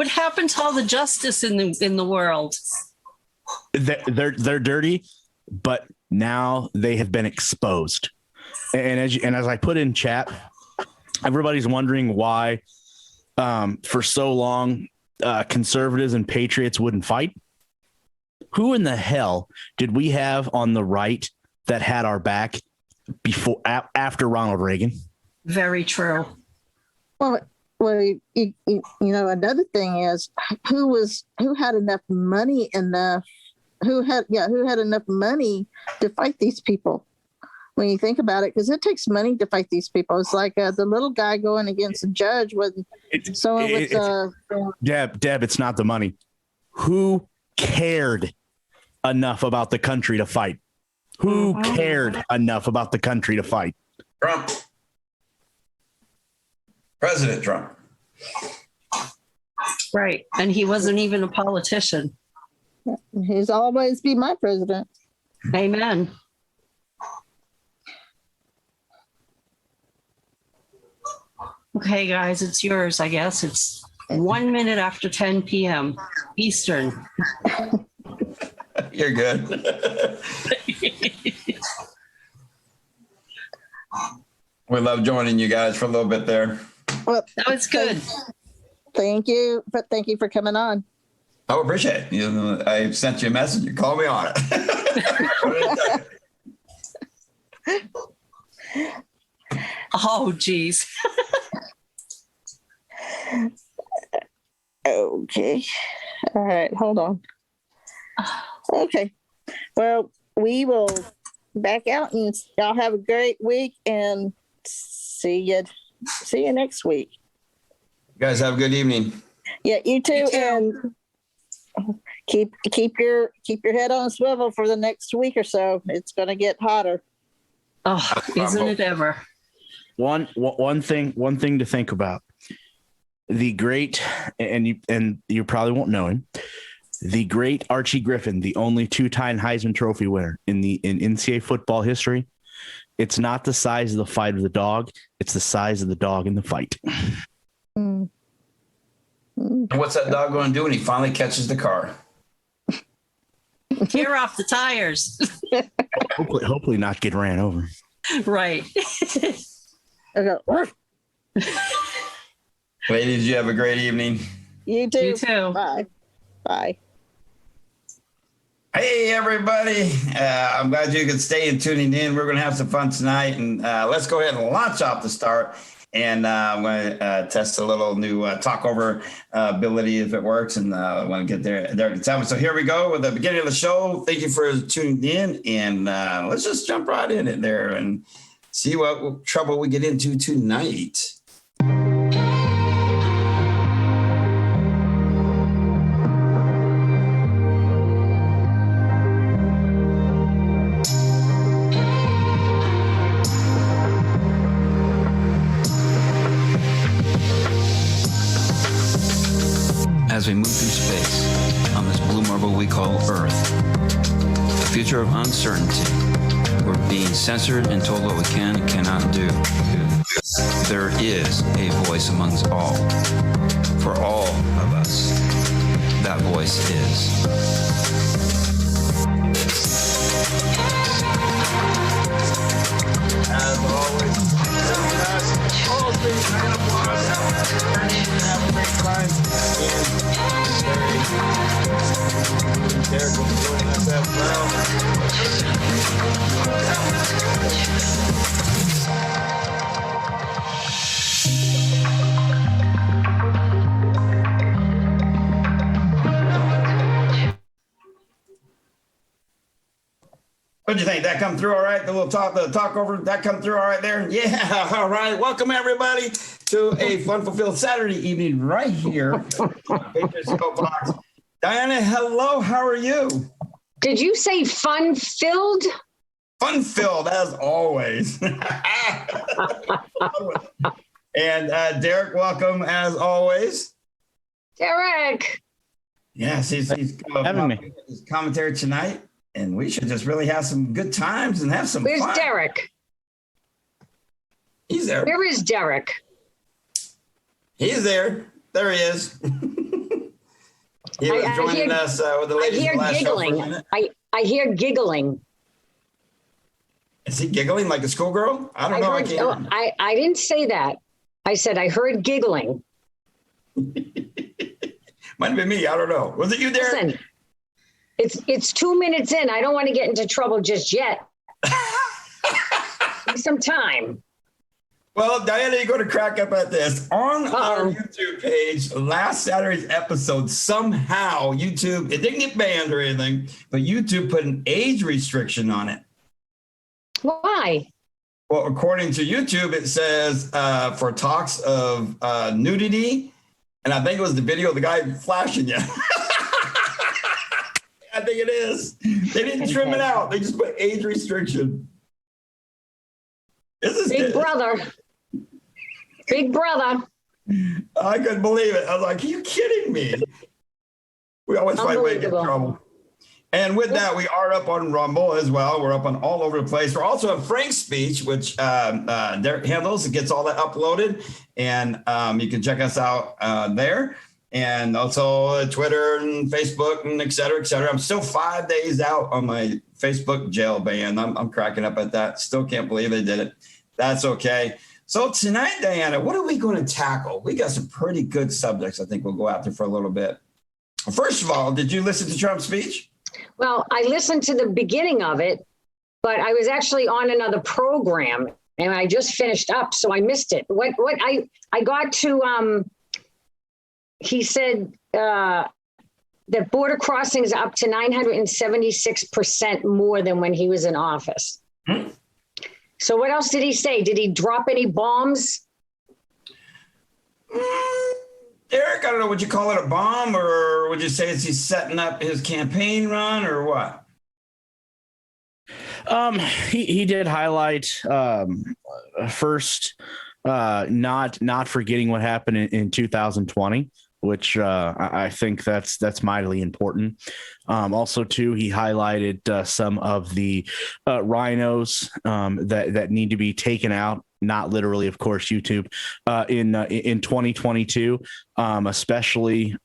What happened to all the justice in the world? They're dirty, but now they have been exposed. And as I put in chat, everybody's wondering why for so long conservatives and patriots wouldn't fight. Who in the hell did we have on the right that had our back after Ronald Reagan? Very true. Well, you know, another thing is who had enough money who had enough money to fight these people. When you think about it, because it takes money to fight these people. It's like the little guy going against a judge with someone with Deb, it's not the money. Who cared enough about the country to fight? Who cared enough about the country to fight? Trump. President Trump. Right. And he wasn't even a politician. He's always be my president. Amen. Okay, guys, it's yours, I guess. It's 1 minute after 10 p.m. Eastern. You're good. We love joining you guys for a little bit there. Well, that was good. Thank you for coming on. I appreciate it. You know, I sent you a message. You called me on it. Oh, geez. Okay. All right. Hold on. Okay. Well, we will back out and y'all have a great week and see you next week. You guys have a good evening. Yeah, you too. You too. And keep your head on a swivel for the next week or so. It's going to get hotter. Oh, isn't it ever? One thing to think about. The great, and you probably won't know him, the great Archie Griffin, the only two-time Heisman Trophy winner in NCAA football history. It's not the size of the fight of the dog; it's the size of the dog in the fight. Mm. And what's that dog going to do when he finally catches the car? Tear off the tires. Hopefully not get ran over. Right. Okay. Ladies, you have a great evening. You too. You too. Bye. Bye. Hey, everybody. I'm glad you could stay and tuning in. We're going to have some fun tonight. And let's go ahead and launch off the start. And I'm going to test a little new talkover ability if it works. And I want to get there to tell me. So here we go with the beginning of the show. Thank you for tuning in. And let's just jump right in it there and see what trouble we get into tonight. As we move through space on this blue marble we call Earth, a future of uncertainty, we're being censored and told what we can and cannot do. There is a voice amongst all. For all of us, that voice is. As always, all things man of water, have a great time. And Derek will be joining us as What'd you think? That come through all right? The talk over, that come through all right there? Yeah, all right. Welcome, everybody, to a fun-fulfilled Saturday evening right here. Patriots Box. Dianna, hello. How are you? Did you say fun-filled? Fun-filled, as always. And Derek, welcome, as always. Derek. Yes, he's having me. His commentary tonight. And we should just really have some good times and have some Where's fun. Derek? He's there. Where is Derek? He's there. There he is. He was I joining hear- us with the I ladies hear in the last show for a giggling. minute. I hear giggling. Is he giggling like a schoolgirl? I don't know. I can't. I didn't say that. I said I heard giggling. Might have been me. I don't know. Was it you, Derek? Listen, it's 2 minutes in. I don't want to get into trouble just yet. Give me some time. Well, Dianna, you're going to crack up at this. On our Uh-oh. YouTube page, last Saturday's episode, somehow YouTube, it didn't get banned or anything, but YouTube put an age restriction on it. Why? Well, according to YouTube, it says for talks of nudity, and I think it was the video of the guy flashing you. I think it is. They didn't trim it out. They just put age restriction. This is Big brother. Big brother. I couldn't believe it. I was like, are you kidding me? We always find a way to get in Unbelievable. trouble. And with that, we are up on Rumble as well. We're up on all over the place. We're also on Frank's Speech, which Derek handles. It gets all that uploaded. And you can check us out there. And also Twitter and Facebook and et cetera, et cetera. I'm still 5 days out on my Facebook jail ban. I'm cracking up at that. Still can't believe they did it. That's okay. So tonight, Dianna, what are we going to tackle? We got some pretty good subjects I think we'll go after for a little bit. First of all, did you listen to Trump's speech? Well, I listened to the beginning of it, but I was actually on another program and I just finished up, so I missed it. What I got to he said that border crossings are up to 976% more than when he was in office. So what else did he say? Did he drop any bombs? Derek, I don't know, would you call it a bomb, or would you say he's setting up his campaign run, or what? He did highlight first not forgetting what happened in 2020, which I think that's mightily important. Also, too, he highlighted some of the rhinos that need to be taken out. Not literally, of course, YouTube in 2022, especially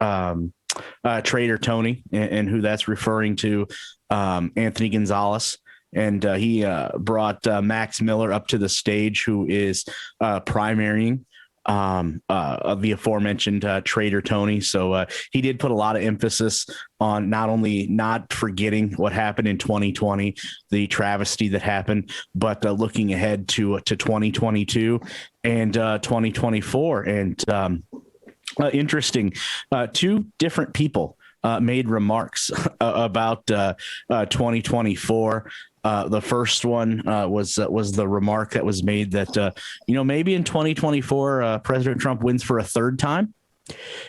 Trader Tony and who that's referring to, Anthony Gonzalez. And he brought Max Miller up to the stage, who is primarying of the aforementioned Trader Tony. So he did put a lot of emphasis on not only not forgetting what happened in 2020, the travesty that happened, but looking ahead to 2022 and 2024. And interesting, two different people made remarks about 2024. The first one was the remark that was made that, maybe in 2024, President Trump wins for a third time.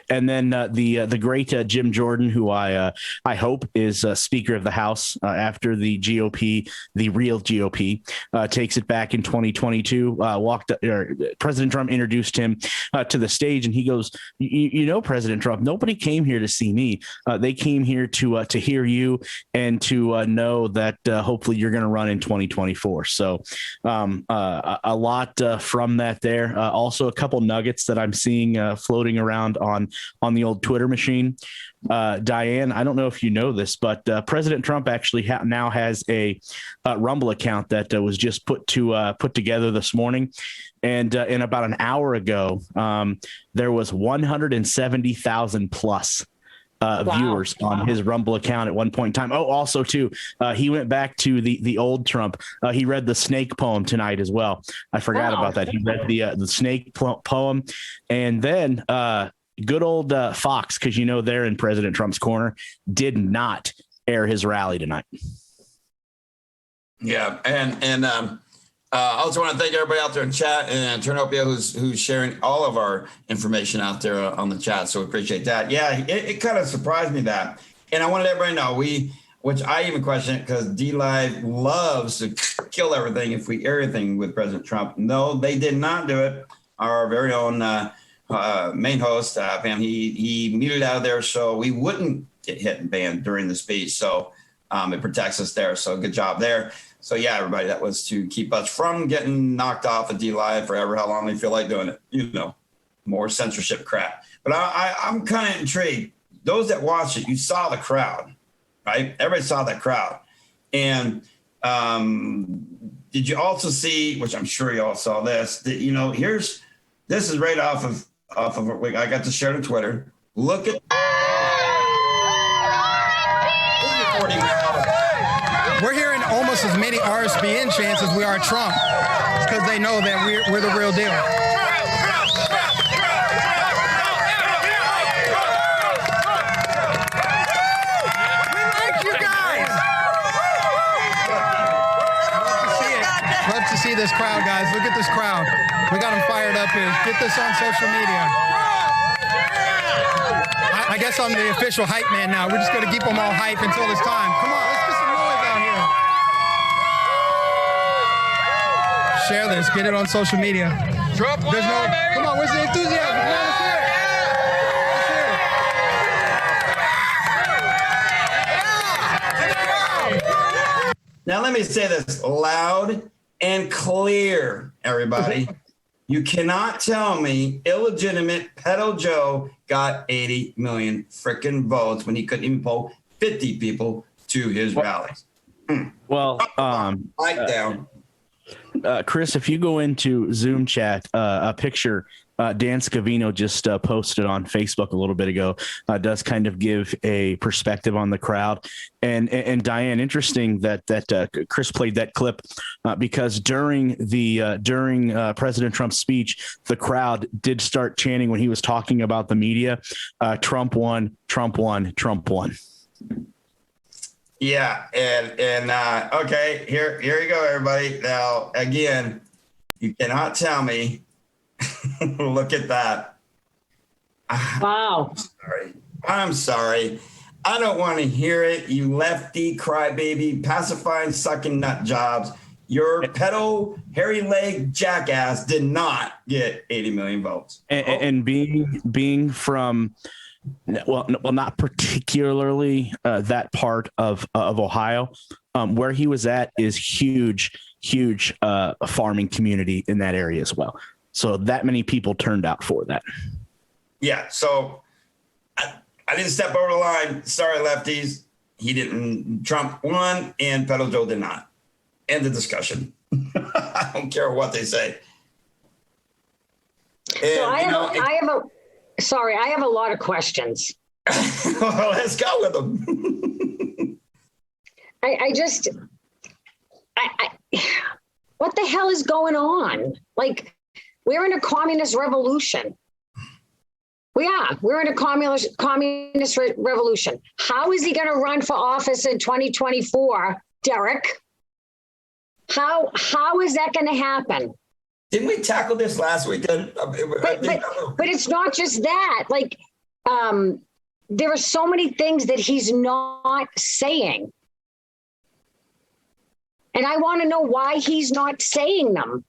And then the great Jim Jordan, who I hope is Speaker of the House after the GOP, the real GOP, takes it back in 2022. President Trump introduced him to the stage, and he goes, President Trump, nobody came here to see me. They came here to hear you and to know that hopefully you're going to run in 2024. So a lot from that there. Also, a couple nuggets that I'm seeing floating around on the old Twitter machine. Diane, I don't know if you know this, but President Trump actually now has a Rumble account that was just put together this morning. And in about an hour ago, there was 170,000 plus viewers on his Rumble account at one point in time. Oh, also too, he went back to the old Trump. He read the snake poem tonight as well. I forgot about that. He read the snake poem, and then good old Fox, because they're in President Trump's corner, did not air his rally tonight. Yeah, and I also want to thank everybody out there in chat and Turnopia who's sharing all of our information out there on the chat. So we appreciate that. Yeah, it kind of surprised me that. And I wanted everybody to know, which I even question it because D-Live loves to kill everything if we air anything with President Trump. No, they did not do it. Our very own main host, Pam, he muted out of there so we wouldn't get hit and banned during the speech. So it protects us there. So good job there. So yeah, everybody, that was to keep us from getting knocked off of D-Live forever, how long they feel like doing it. More censorship crap. But I'm kind of intrigued. those that watched it, you saw the crowd, right? Everybody saw that crowd. And did you also see, which I'm sure you all saw this, that, you know, this is right off of I got to share on Twitter. Look at we're hearing almost as many RSBN chants as we are Trump. It's because they know that we're the real deal. We like you guys. Love to see this crowd, guys. Look at this crowd. We got them fired up here. Get this on social media. I guess I'm the official hype man now. We're just going to keep them all hype until this time. Come on, let's get some noise out here. Share this. Get it on social media. Trump, come on, where's the enthusiasm? Come on, let's hear it. Now, let me say this loud and clear, everybody. You cannot tell me illegitimate pedo Joe got 80 million freaking votes when he couldn't even poll 50 people to his rallies. Well, Right down. Chris, if you go into Zoom chat, a picture Dan Scavino just posted on Facebook a little bit ago does kind of give a perspective on the crowd. And Diane, interesting that Chris played that clip because during President Trump's speech, the crowd did start chanting when he was talking about the media, Trump won, Trump won, Trump won. Yeah, and okay, here you go, everybody. Now, again, you cannot tell me. Look at that. Wow. I'm sorry. I don't want to hear it. You lefty crybaby, pacifying, sucking nut jobs. Your pedo, hairy leg jackass did not get 80 million votes. And being from, well, not particularly that part of Ohio, where he was at is huge farming community in that area as well. So that many people turned out for that. Yeah. So I didn't step over the line. Sorry, lefties. He didn't. Trump won and Pedo Joe did not. End the discussion. I don't care what they say. And, so I have a lot of questions. Well, let's go with them. What the hell is going on? Like, we're in a communist revolution. We're in a communist revolution. How is he going to run for office in 2024, Derek? How is that going to happen? Didn't we tackle this last week? But it's not just that. Like, there are so many things that he's not saying. And I want to know why he's not saying them.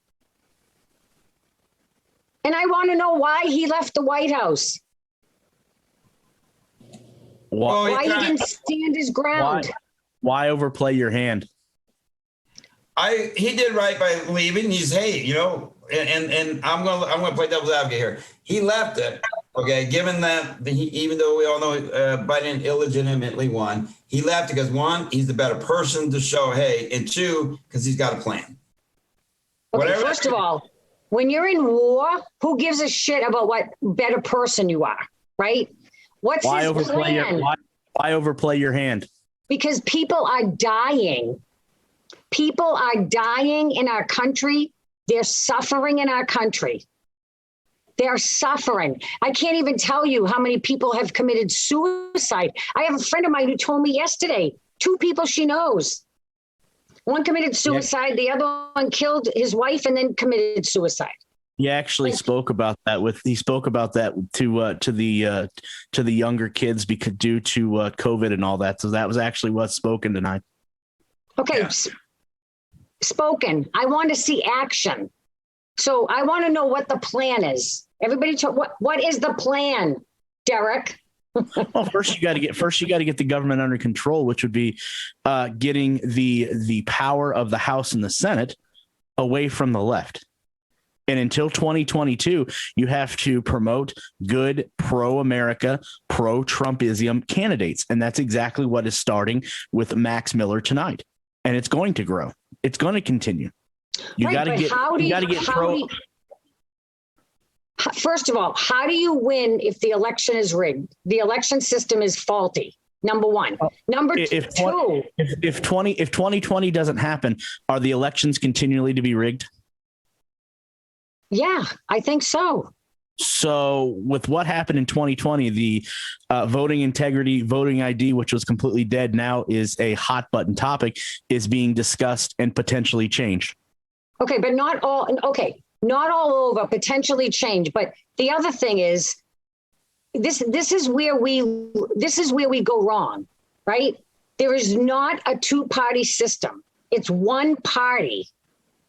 And I want to know why he left the White House. Why he didn't stand his ground. Why overplay your hand? He did right by leaving. He's, hey, you know, and I'm gonna play devil's advocate here. He left it, okay. Given that even though we all know Biden illegitimately won, he left because one, he's the better person to show, hey, and two, because he's got a plan. Okay, first of all, when you're in war, who gives a shit about what better person you are, right? What's his plan? Why overplay your hand? Because people are dying. People are dying in our country. They're suffering in our country. They're suffering. I can't even tell you how many people have committed suicide. I have a friend of mine who told me yesterday, 2 people she knows. One committed suicide. The other one killed his wife and then committed suicide. He actually spoke about that to the younger kids because due to COVID and all that. So that was actually what's spoken tonight. Okay. Yeah. Spoken. I want to see action. So I want to know what the plan is. Everybody talk, what is the plan, Derek? Well, first you got to get the government under control, which would be getting the power of the House and the Senate away from the left. And until 2022, you have to promote good pro-America, pro-Trumpism candidates. And that's exactly what is starting with Max Miller tonight. And it's going to grow. It's going to continue. You got to get pro. First of all, how do you win if the election is rigged? The election system is faulty. Number one. Number two. If 2020 doesn't happen, are the elections continually to be rigged? Yeah, I think so. So with what happened in 2020, the voting integrity, voting ID, which was completely dead, now is a hot button topic, is being discussed and potentially changed. Okay, but not all. Okay, not all over, potentially change. But the other thing is, this is where we go wrong, right? There is not a two-party system. It's one party.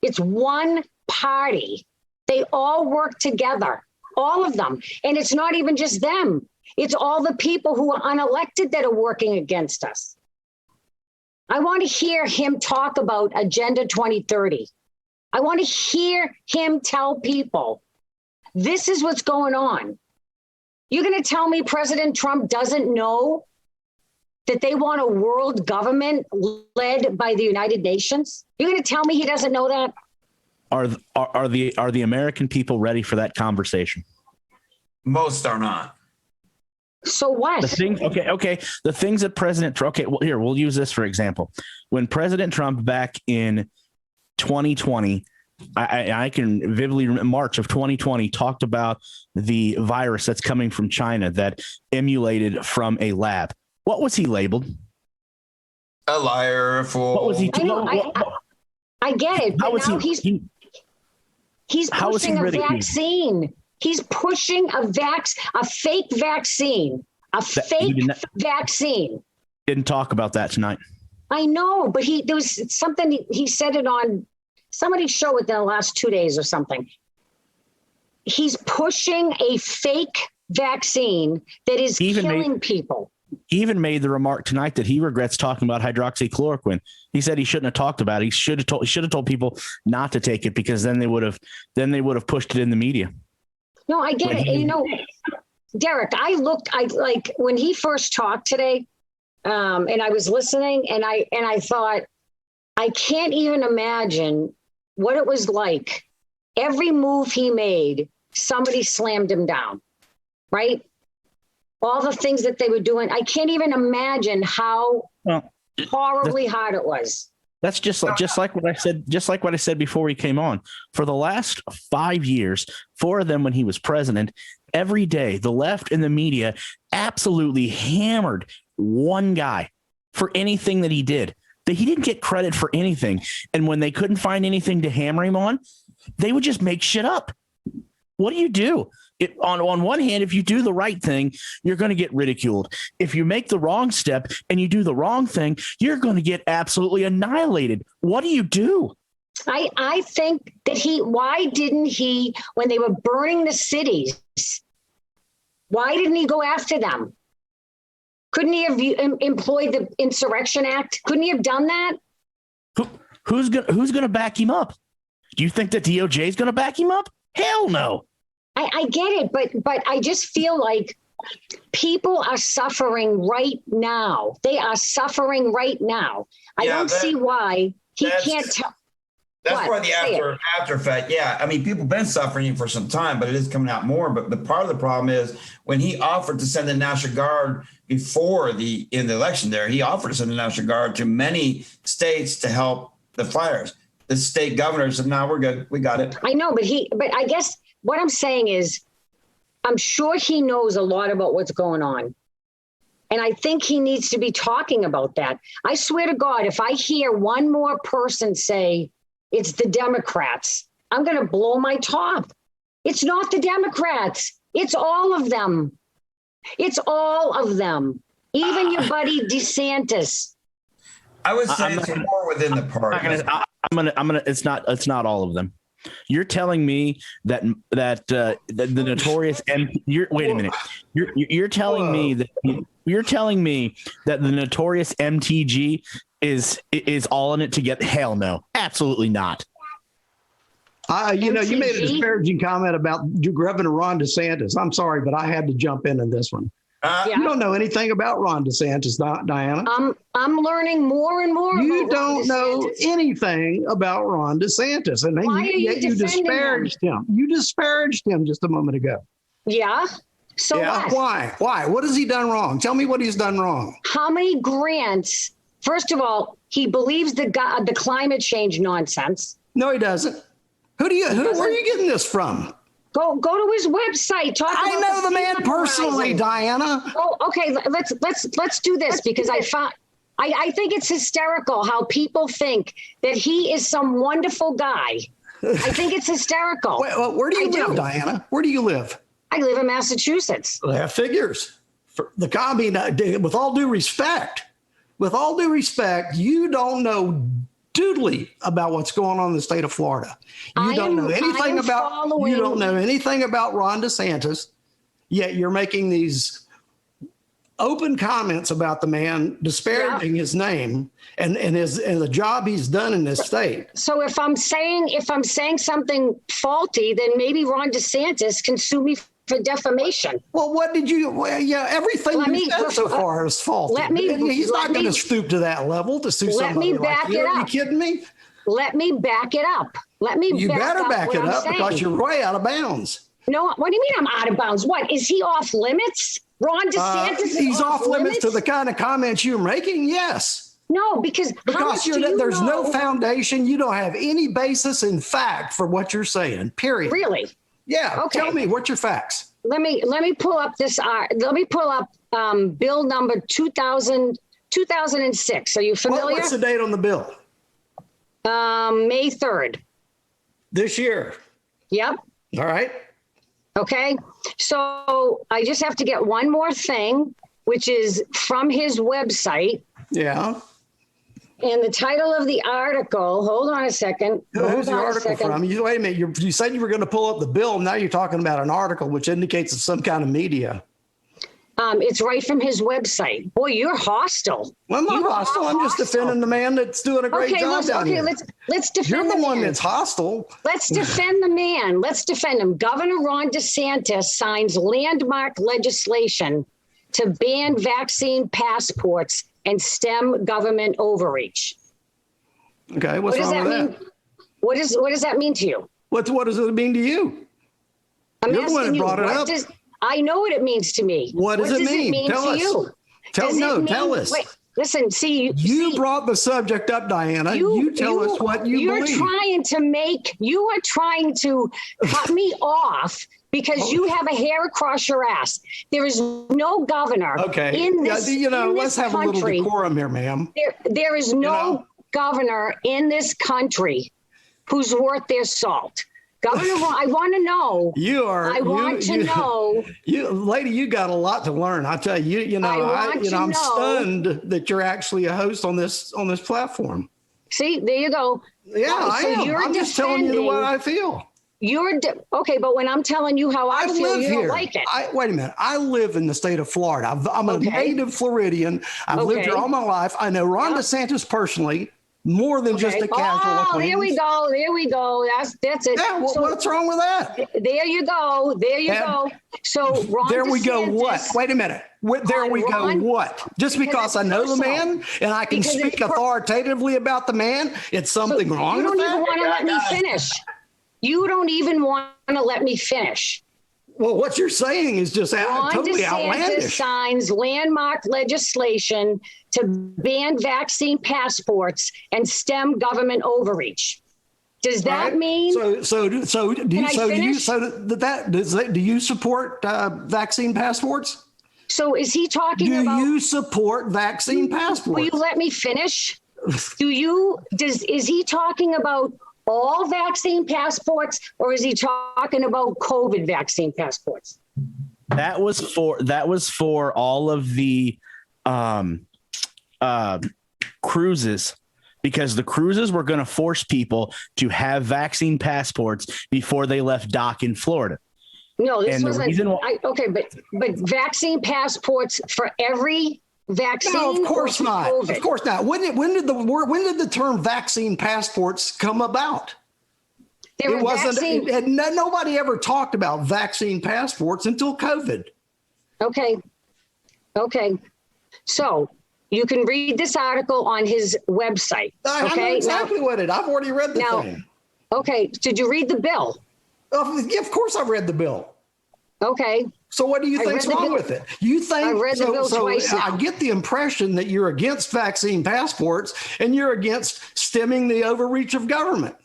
It's one party. They all work together, all of them. And it's not even just them. It's all the people who are unelected that are working against us. I want to hear him talk about Agenda 2030. I want to hear him tell people, this is what's going on. You're going to tell me President Trump doesn't know that they want a world government led by the United Nations? You're going to tell me he doesn't know that? Are the American people ready for that conversation? Most are not. So what? The things that President Trump, okay, well, here, we'll use this for example. When President Trump back in 2020, I can vividly remember March of 2020 talked about the virus that's coming from China that emulated from a lab. What was he labeled? A liar, a fool. What was he? I get it. But now he's pushing a vaccine. He's pushing a fake vaccine. Vaccine. Didn't talk about that tonight. I know, but there was something he said it on somebody's show within the last 2 days or something. He's pushing a fake vaccine that is killing people. He even made the remark tonight that he regrets talking about hydroxychloroquine. He said he shouldn't have talked about it. He should have told people not to take it, because then they would have pushed it in the media. No, I get it. Derek, I like when he first talked today, and I was listening, and I thought, I can't even imagine what it was like. Every move he made, somebody slammed him down, right? All the things that they were doing. I can't even imagine how horribly hard it was. That's just like what I said before he came on. For the last 5 years, 4 of them when he was president, every day the left and the media absolutely hammered one guy for anything that he did. That he didn't get credit for anything. And when they couldn't find anything to hammer him on, they would just make shit up. What do? On one hand, if you do the right thing, you're going to get ridiculed. If you make the wrong step and you do the wrong thing, you're going to get absolutely annihilated. What do? I think that why didn't he, when they were burning the cities, why didn't he go after them? Couldn't he have employed the Insurrection Act? Couldn't he have done that? Who's going to back him up? Do you think that DOJ is going to back him up? Hell no. I get it, but I just feel like people are suffering right now. They are suffering right now. I don't see why he can't tell. That's why the after effect. Yeah, I mean, people have been suffering for some time, but it is coming out more. But the part of the problem is when he offered to send the National Guard before in the election there, he offered to send the National Guard to many states to help the fires. The state governor said, "No, we're good. We got it." I know, but I guess what I'm saying is, I'm sure he knows a lot about what's going on. And I think he needs to be talking about that. I swear to God, if I hear one more person say it's the Democrats, I'm going to blow my top. It's not the Democrats. It's all of them. It's all of them. Even your buddy DeSantis. I would say it's more within the party. It's not all of them. You're telling me that the notorious wait a minute. You're telling me that the notorious MTG is all in it to get hell no. Absolutely not. You made a MTG? disparaging comment about Governor Ron DeSantis. I'm sorry, but I had to jump in this one. You don't know anything about Ron DeSantis, Dianna. I'm learning more and more. You about Ron don't know DeSantis. anything about Ron DeSantis, and then Why are you yet you defending disparaged him. You disparaged him just a moment ago. Yeah. So what? Why? What has he done wrong? Tell me what he's done wrong. How many grants? First of all, he believes the climate change nonsense. No, he doesn't. Where are you getting this from? Go to his website. I know the man personally, Dianna. Oh, okay. Let's do this because I think it's hysterical how people think that he is some wonderful guy. I think it's hysterical. Where do you live, Dianna? Where do you live? I live in Massachusetts. That figures. With all due respect, you don't know doodly about what's going on in the state of Florida. You don't know anything about Ron DeSantis, yet you're making these open comments about the man, disparaging his name and the job he's done in this state. So if I'm saying something faulty, then maybe Ron DeSantis can sue me for defamation. Well, what did you? Everything you said so far is faulty. He's not going to stoop to that level to sue somebody like you. Are you kidding me? Let me back it up. You better back it up because you're way out of bounds. No, what do you mean I'm out of bounds? What, is he off limits? Ron DeSantis he's off limits to the kind of comments you're making, yes. No, because there's no foundation. You don't have any basis in fact for what you're saying, period. Really? Yeah. Okay. Tell me, what's your facts? Let me pull up this. Let me pull up bill number 2006. Are you familiar? What's the date on the bill? May 3rd. This year. Yep. All right. Okay. So I just have to get one more thing, which is from his website. Yeah. And the title of the article, hold on a second. Who's the article from? Wait a minute. You said you were going to pull up the bill. Now you're talking about an article, which indicates it's some kind of media. It's right from his website. Boy, you're hostile. Well, I'm not hostile. I'm just defending the man that's doing a great job down here. Let's defend You're the man. one that's hostile. Let's defend the man. Let's defend him. Governor Ron DeSantis signs landmark legislation to ban vaccine passports and stem government overreach. Okay, what's wrong with that? What does that mean to you? What does it mean to you? You're the one that brought it up. I know what it means to me. What does it mean? Tell us. Tell us. Wait, listen, see. You brought the subject up, Dianna. You tell us what you believe. You are trying to cut me off because you have a hair across your ass. There is no governor in this let's have country. A little decorum here, ma'am. There is no governor in this country who's worth their salt. Governor, I want to know. Lady, you got a lot to learn. I tell you, I'm stunned that you're actually a host on this platform. See, there you go. Yeah, I am. I'm just telling you what I feel. Okay, but when I'm telling you how I feel, you don't like it. Wait a minute. I live in the state of Florida. I'm a native Floridian. I've lived here all my life. I know Ron DeSantis personally. More than just a casual acquaintance. There we go. That's it. Yeah, what's wrong with that? There you go. So Ron there we DeSantis, go. What? Wait a minute. There we go. What? Just because I know the man and I can speak authoritatively about the man, it's something wrong with that? You don't even want to let me finish. You don't even want to let me finish. Well, what you're saying is just totally outlandish. Ron DeSantis signs landmark legislation to ban vaccine passports and stem government overreach. Does that mean? Do you support vaccine passports? So is he talking about? Do you support vaccine passports? Will you let me finish? Is he talking about all vaccine passports, or is he talking about COVID vaccine passports? That was for all of the cruises, because the cruises were going to force people to have vaccine passports before they left dock in Florida. No, this wasn't. But vaccine passports for every vaccine? No, of course not. COVID? Of course not. When did the term vaccine passports come about? There It were wasn't, vaccine- and nobody ever talked about vaccine passports until COVID. Okay. So you can read this article on his website. I know Okay. exactly what I've already read the thing. Okay. Did you read the bill? Yeah, of course I've read the bill. Okay. So what do you think's wrong with it? You think I read the bill twice now. I get the impression that you're against vaccine passports and you're against stemming the overreach of government.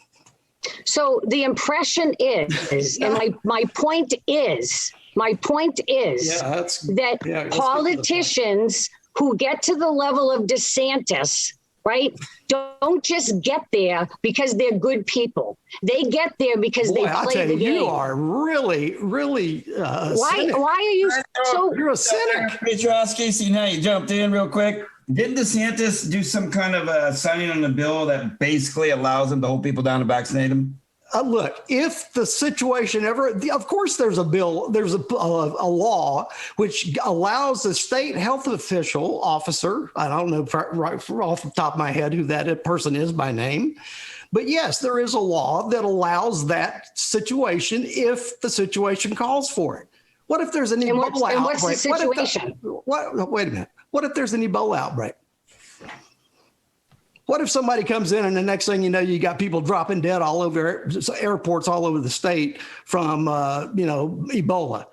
So the impression is, and my point is that politicians who get to the level of DeSantis, right, don't just get there because they're good people. They get there because they I play tell the you, game. you are really, really Why are you so? You're a cynic. Patriotsky, see now you jumped in real quick. Didn't DeSantis do some kind of signing on the bill that basically allows him to hold people down to vaccinate them? Look, if the situation ever, of course, there's a bill, there's a law which allows the state health official officer, I don't know right off the top of my head who that person is by name, but yes, there is a law that allows that situation if the situation calls for it. What if there's an Ebola outbreak? What's the situation? Wait a minute. What if there's an Ebola outbreak? What if somebody comes in and the next thing you know, you got people dropping dead all over airports all over the state from, Ebola?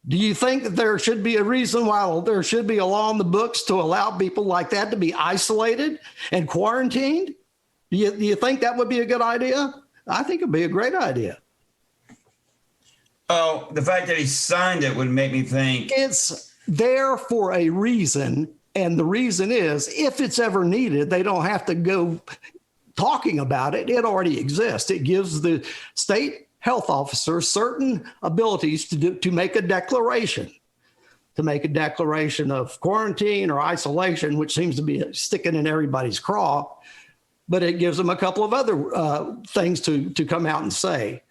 Do you think that there should be a reason why there should be a law in the books to allow people like that to be isolated and quarantined? Do you think that would be a good idea? I think it'd be a great idea. Oh, the fact that he signed it would make me think. It's there for a reason. And the reason is, if it's ever needed, they don't have to go talking about it. It already exists. It gives the state health officer certain abilities to make a declaration, of quarantine or isolation, which seems to be sticking in everybody's craw. But it gives them a couple of other things to come out and say.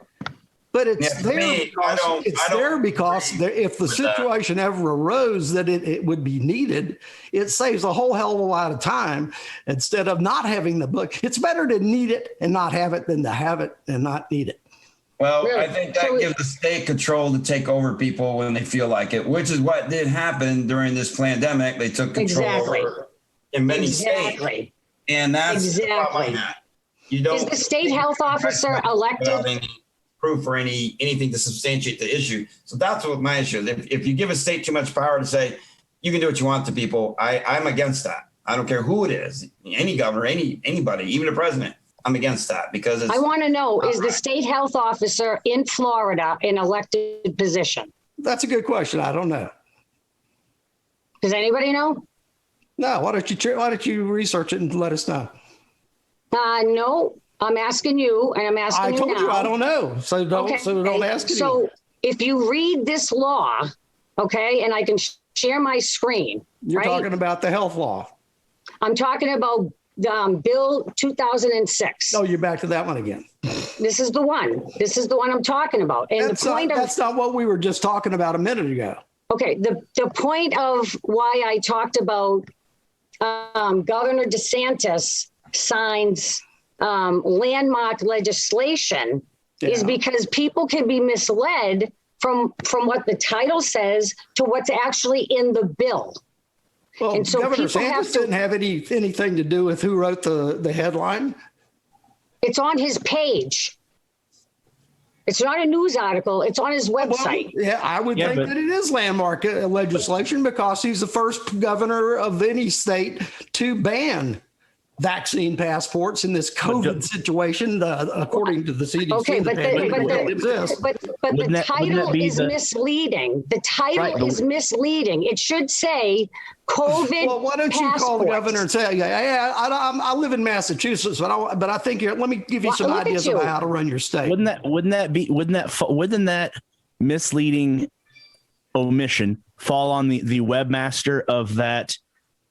But it's there because if the situation ever arose that it would be needed, it saves a whole hell of a lot of time instead of not having the book. It's better to need it and not have it than to have it and not need it. Well, really? I think that gives the state control to take over people when they feel like it, which is what did happen during this pandemic. They took control over in many states. And that's the problem. You don't. Is the state health officer elected? Proof or anything to substantiate the issue. So that's what my issue is. If you give a state too much power to say you can do what you want to people, I'm against that. I don't care who it is, any governor, anybody, even a president. I'm against that because I want to know, is the state health officer in Florida an elected position? That's a good question. I don't know. Does anybody know? No. Why don't you research it and let us know? No. I'm asking you, and I'm asking you now. I told you I don't know, so don't ask me. So if you read this law, okay, and I can share my screen. You're talking about the health law. I'm talking about Bill 2006. Oh, you're back to that one again. This is the one. This is the one I'm talking about. And that's not what we were just talking about a minute ago. Okay, the point of why I talked about Governor DeSantis signs landmark legislation is because people can be misled from what the title says to what's actually in the bill. Well, and so Governor DeSantis didn't have anything to do with who wrote the headline. It's on his page. It's not a news article. It's on his website. Well, yeah, I would think that it is landmark legislation because he's the first governor of any state to ban vaccine passports in this COVID situation, according to the CDC. Okay, but the title is misleading. The title is misleading. It should say COVID. Well, why don't you call the governor and say, I live in Massachusetts, but I think let me give you some ideas about how to run your state. Wouldn't that misleading omission fall on the webmaster of that?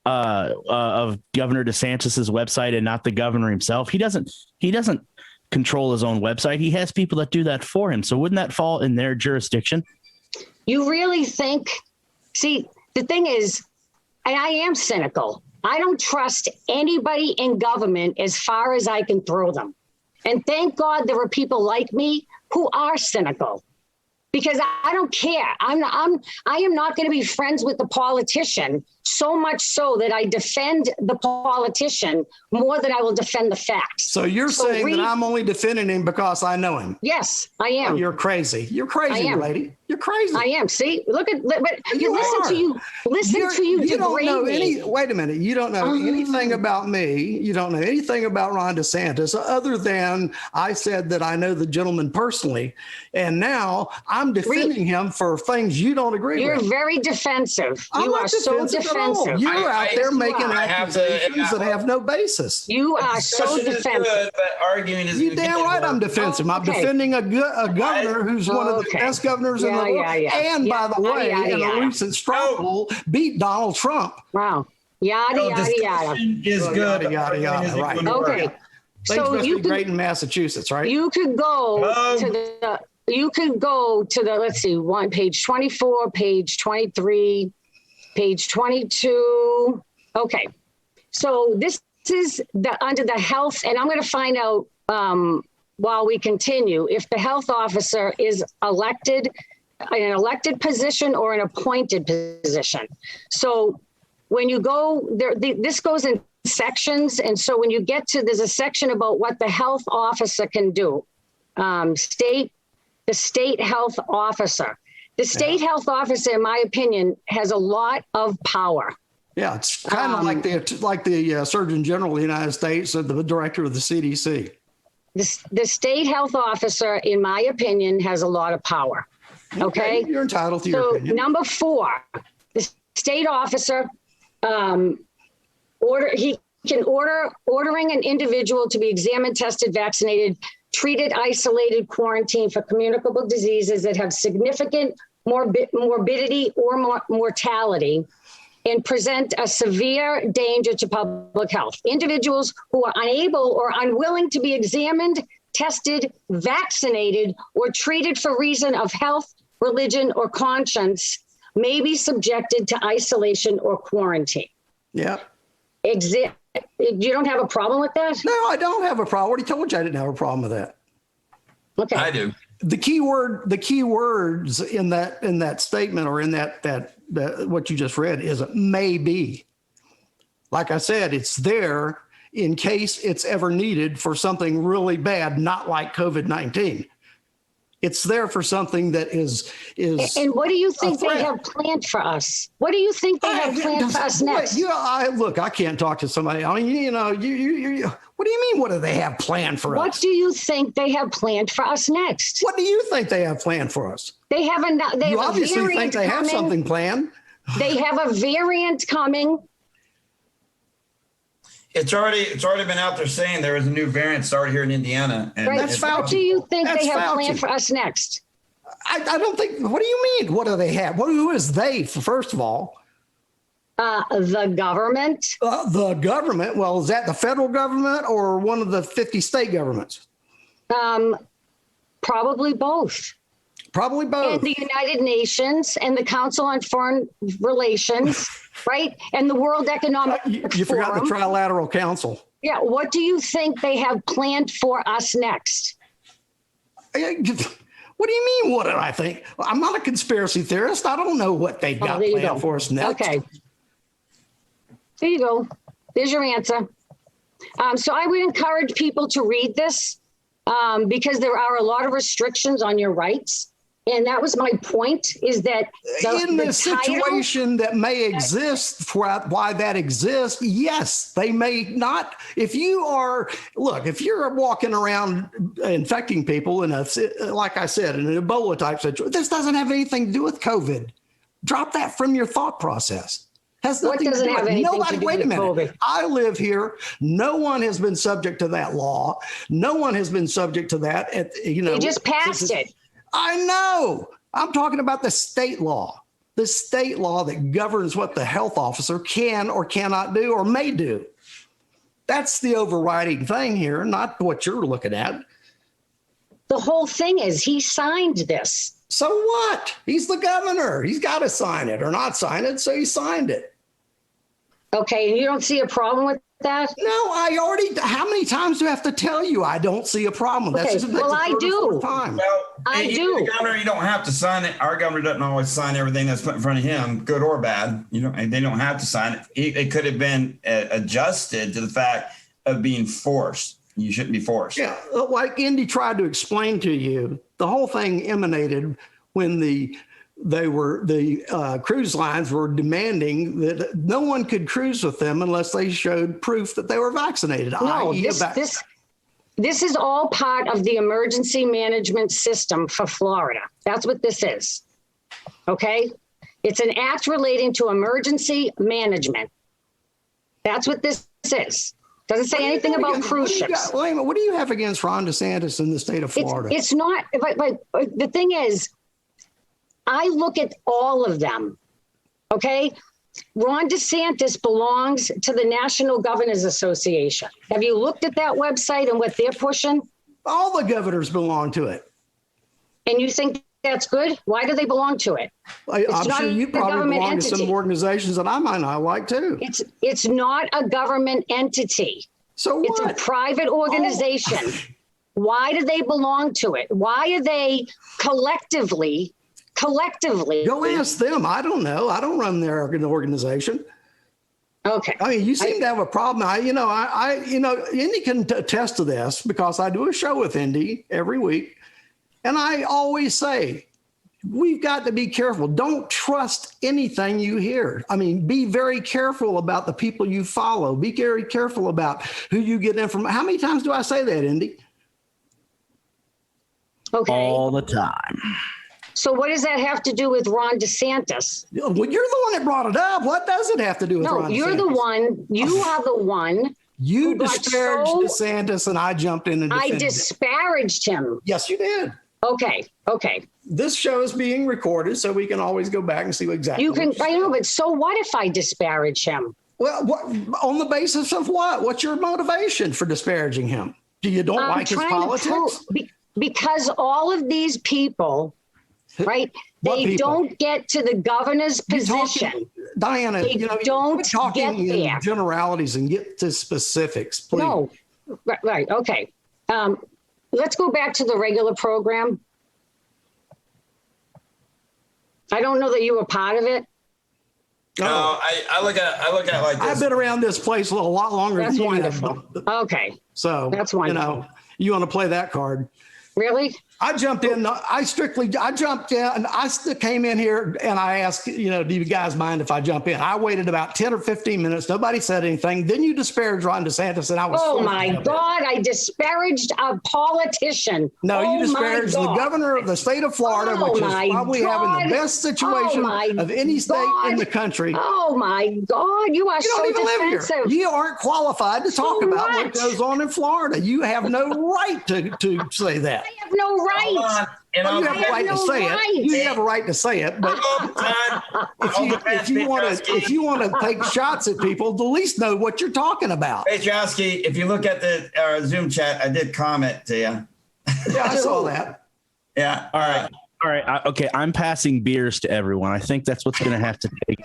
Of Governor DeSantis's website and not the governor himself. He doesn't control his own website. He has people that do that for him. So wouldn't that fall in their jurisdiction? You really think? See, the thing is, and I am cynical. I don't trust anybody in government as far as I can throw them. And thank God there are people like me who are cynical. Because I don't care. I am not going to be friends with the politician, so much so that I defend the politician more than I will defend the facts. So you're saying that I'm only defending him because I know him? Yes, I am. Oh, you're crazy. You're crazy, lady. You're crazy. I am. See, look at, but you listen to you. You don't know me. wait a minute. You don't know anything about me. You don't know anything about Ron DeSantis other than I said that I know the gentleman personally. And now I'm defending him for things you don't agree with. You're very defensive. I'm You not are so defensive. You're out there making accusations that have no basis. You are so defensive. Good, but arguing is You damn right I'm defensive. I'm defending a governor who's one of the best governors in the world. And by the way, in a recent straw poll, beat Donald Trump. Wow. Yada, yada, yada. Is good. Yada, yada, right. Okay. So you great in Massachusetts, right? You could go to the, let's see, page 24, page 23, page 22. Okay. So this is under the health, and I'm going to find out while we continue if the health officer is elected, an elected position or an appointed position. So when you go there, this goes in sections. And so when you get to, there's a section about what the health officer can do. The state health officer. The state health officer, in my opinion, has a lot of power. Yeah, it's kind of like the Surgeon General of the United States or the director of the CDC. The state health officer, in my opinion, has a lot of power. Okay, you're entitled to your opinion. Number 4, the state officer, ordering an individual to be examined, tested, vaccinated, treated, isolated, quarantined for communicable diseases that have significant morbidity or mortality and present a severe danger to public health. Individuals who are unable or unwilling to be examined, tested, vaccinated, or treated for reason of health, religion, or conscience may be subjected to isolation or quarantine. Yeah. You don't have a problem with that? No, I don't have a problem. I already told you I didn't have a problem with that. Okay. I do. The key words in that statement or in that what you just read is maybe. Like I said, it's there in case it's ever needed for something really bad, not like COVID-19. It's there for something that is. And what do you think they have planned for us? What do you think they have planned for us next? I can't talk to somebody. I mean, you what do you mean? What do they have planned for us? What do you think they have planned for us next? What do you think they have planned for us? They have You obviously think they have something planned. They have a variant coming. It's already been out there saying there is a new variant started here in Indiana. And Right. That's Fauci. What do you think That's they have Fauci. planned for us next? I don't think. What do you mean? What do they have? Who is they? First of all, The government. the government. Well, is that the federal government or one of the 50 state governments? Probably both. Probably both. And the United Nations and the Council on Foreign Relations, right? And the World Economic You forgot the Forum. Trilateral Council. Yeah. What do you think they have planned for us next? What do you mean? What did I think? I'm not a conspiracy theorist. I don't know what they've got there you planned go. for us next. Okay. There you go. There's your answer. So I would encourage people to read this because there are a lot of restrictions on your rights. And that was my point, is that in the situation that may exist, for why that exists, yes, they may not. If you're walking around infecting people in like I said, in an Ebola type situation, this doesn't have anything to do with COVID. Drop that from your thought process. Has nothing to do with it. Nobody, wait a minute. COVID. I live here. No one has been subject to that law. No one has been subject to that. They just passed it. I know. I'm talking about the state law that governs what the health officer can or cannot do or may do. That's the overriding thing here, not what you're looking at. The whole thing is he signed this. So what? He's the governor. He's got to sign it or not sign it. So he signed it. Okay, and you don't see a problem with that? No, how many times do I have to tell you I don't see a problem? Okay, That's well, I do. Time. Well, I even do. the governor, you don't have to sign it. Our governor doesn't always sign everything that's put in front of him, good or bad. And they don't have to sign it. It could have been adjusted to the fact of being forced. You shouldn't be forced. Yeah, like Indy tried to explain to you, the whole thing emanated when the cruise lines were demanding that no one could cruise with them unless they showed proof that they were vaccinated. No, this is all part of the emergency management system for Florida. That's what this is. Okay? It's an act relating to emergency management. That's what this is. Doesn't say anything about cruise ships. What do you have against Ron DeSantis in the state of Florida? It's not, but the thing is, I look at all of them, okay? Ron DeSantis belongs to the National Governors Association. Have you looked at that website and what they're pushing? All the governors belong to it. And you think that's good? Why do they belong to it? I'm sure you probably belong to some organizations that I might not like too. It's not a government entity. So what? It's a private organization. Why do they belong to it? Why are they collectively? Go ask them. I don't know. I don't run their organization. Okay. I mean, you seem to have a problem. Indy can attest to this because I do a show with Indy every week. And I always say, we've got to be careful. Don't trust anything you hear. I mean, be very careful about the people you follow. Be very careful about who you get information. How many times do I say that, Indy? Okay. All the time. So what does that have to do with Ron DeSantis? Well, you're the one that brought it up. What does it have to do with Ron DeSantis? No, you're the one. You are the one. You disparaged DeSantis, and I jumped in and defended I disparaged him. Yes, you did. Okay. This show is being recorded, so we can always go back and see exactly. You can. I know, but so what if I disparage him? Well, on the basis of what? What's your motivation for disparaging him? Do you don't like his politics? Because all of these people, right? They don't get to the governor's position. Dianna, they don't talking get there. in generalities and get to specifics, please. No, right. Okay. Let's go back to the regular program. I don't know that you were part of it. No, I look at it like this. I've been around this place a lot longer That's than you wonderful. have. Okay. So that's wonderful. You want to play that card? Really? I jumped in. I jumped in, and I came in here and I asked, do you guys mind if I jump in? I waited about 10 or 15 minutes. Nobody said anything. Then you disparaged Ron DeSantis, and I was. Oh my God! I disparaged a politician. No, you disparaged the governor of the state of Florida, which is probably having the best situation of any state in the country. Oh my God! You are so defensive. Live here. You aren't qualified to talk about what goes on in Florida. You have no right to say that. I have no right. You have a right to say it. You have a right to say it. But if you want to take shots at people, at least know what you're talking about. Patriotsky, if you look at the Zoom chat, I did comment to you. Yeah, I saw that. Yeah. All right. Okay. I'm passing beers to everyone. I think that's what's going to have to take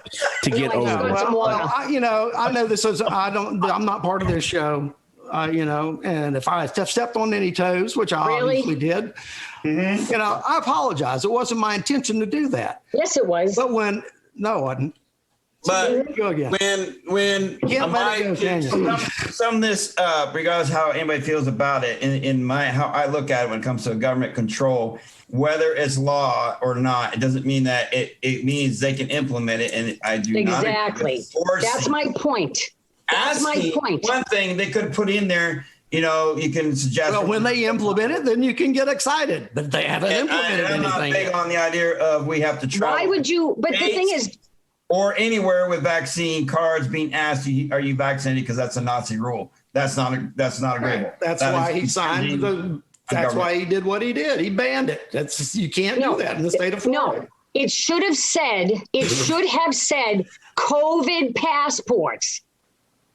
to get over this. I know this is. I'm not part of this show. And if I stepped on any toes, which I obviously did, I apologize. It wasn't my intention to do that. Yes, it was. But no, it wasn't. But go again. when sum this up, regardless of how anybody feels about it, in how I look at it when it comes to government control, whether it's law or not, it doesn't mean that it means they can implement it. And I do not exactly. That's my point. That's my point. One thing they could put in there, you can suggest. Well, when they implement it, then you can get excited. But they haven't implemented anything. I'm not big on the idea of we have to travel. Why would you? But the thing is, or anywhere with vaccine cards being asked, are you vaccinated? Because that's a Nazi rule. That's not agreeable. That's why he signed That's why he did what he did. He banned it. You can't do that in the state of Florida. No, it should have said COVID passports.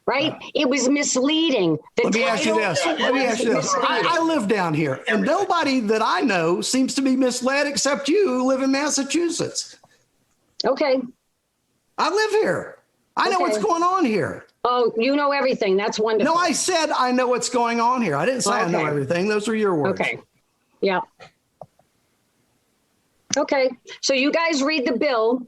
Right? It was misleading. Let me ask you this. I live down here, and nobody that I know seems to be misled except you who live in Massachusetts. Okay. I live here. I know what's Okay. going on here. Oh, you know everything. That's wonderful. No, I said I know what's going on here. I didn't say I know Okay. everything. Those are your words. Okay. Yeah. Okay. So you guys read the bill,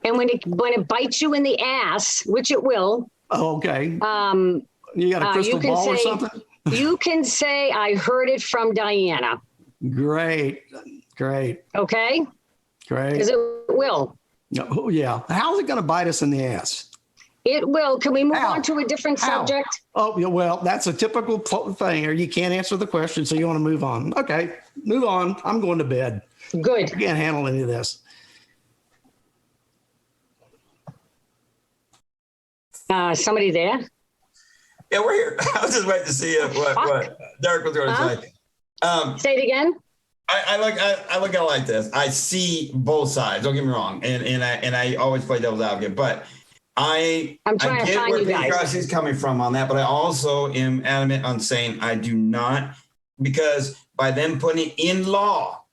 and when it bites you in the ass, which it will, Oh, okay. You got a you crystal can ball or say- something? you can say, I heard it from Dianna. Great. Okay? Great. Because it will. Oh, yeah. How's it going to bite us in the ass? It will. Can we move How? on to a different How? subject? Oh, yeah, well, that's a typical thing. Or you can't answer the question, so you want to move on. Okay, move on. I'm going to bed. Good. I can't handle any of this. Somebody there? Yeah, we're here. I was just waiting to see what Derek was going to Huh? say. Say it again. I look at it like this. I see both sides. Don't get me wrong, and I always play devil's advocate, but I'm trying to get find where you guys. Patriotsky is coming from on that, but I also am adamant on saying I do not, because by them putting it in law,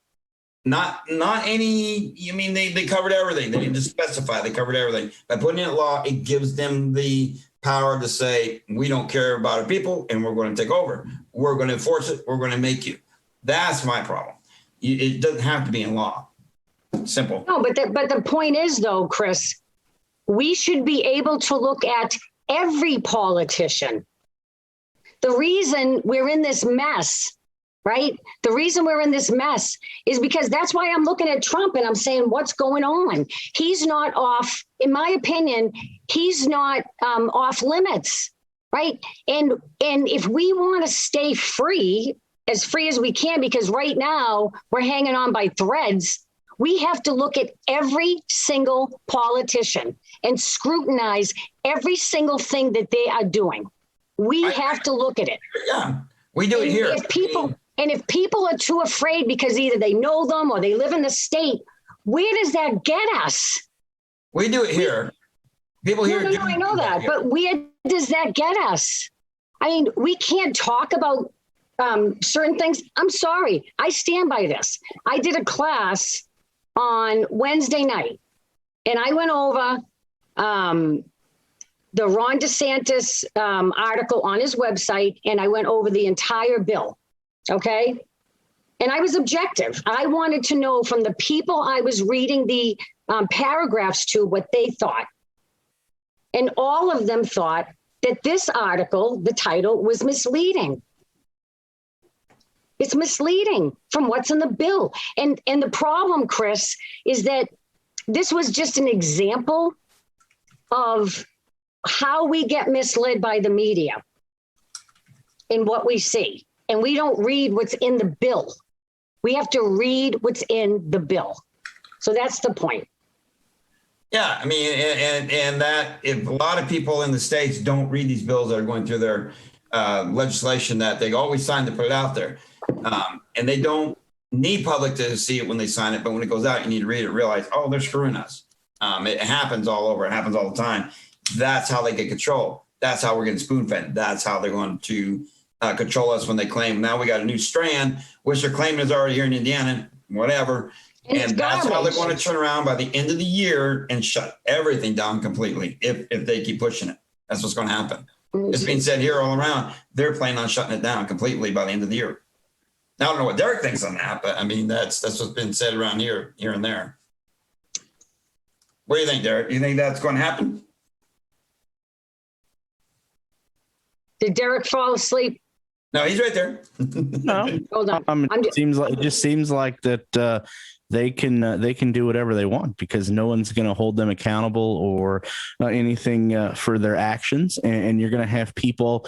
not any. I mean, they covered everything. They didn't just specify. They covered everything. By putting it in law, it gives them the power to say we don't care about our people and we're going to take over. We're going to enforce it. We're going to make you. That's my problem. It doesn't have to be in law. Simple. No, but the point is, though, Chris, we should be able to look at every politician. The reason we're in this mess, right? The reason we're in this mess is because that's why I'm looking at Trump and I'm saying, what's going on? He's not off, in my opinion, he's not off limits, right? And if we want to stay free as we can, because right now we're hanging on by threads, we have to look at every single politician and scrutinize every single thing that they are doing. We have to look at it. Yeah, we do it here. If people are too afraid because either they know them or they live in the state, where does that get us? We do it here. People here. No, I know that, but where does that get us? I mean, we can't talk about certain things. I'm sorry. I stand by this. I did a class on Wednesday night, and I went over the Ron DeSantis article on his website, and I went over the entire bill. Okay. And I was objective. I wanted to know from the people I was reading the paragraphs to what they thought. And all of them thought that this article, the title, was misleading. It's misleading from what's in the bill. And the problem, Chris, is that this was just an example of how we get misled by the media in what we see. And we don't read what's in the bill. We have to read what's in the bill. So that's the point. Yeah, I mean, and that if a lot of people in the States don't read these bills that are going through their legislation that they always sign to put it out there. And they don't need public to see it when they sign it. But when it goes out, you need to read it, realize, oh, they're screwing us. It happens all over. It happens all the time. That's how they get control. That's how we're getting spoon fed. That's how they're going to control us when they claim now we got a new strand, which they're claiming is already here in Indiana, whatever. And that's how they're going to turn around by the end of the year and shut everything down completely if they keep pushing it. That's what's going to happen. It's being said here all around. They're planning on shutting it down completely by the end of the year. Now, I don't know what Derek thinks on that, but I mean, that's what's been said around here and there. What do you think, Derek? You think that's going to happen? Did Derek fall asleep? No, he's right there. No, Hold on. it just seems like that they can do whatever they want because no one's going to hold them accountable or anything for their actions. And you're going to have people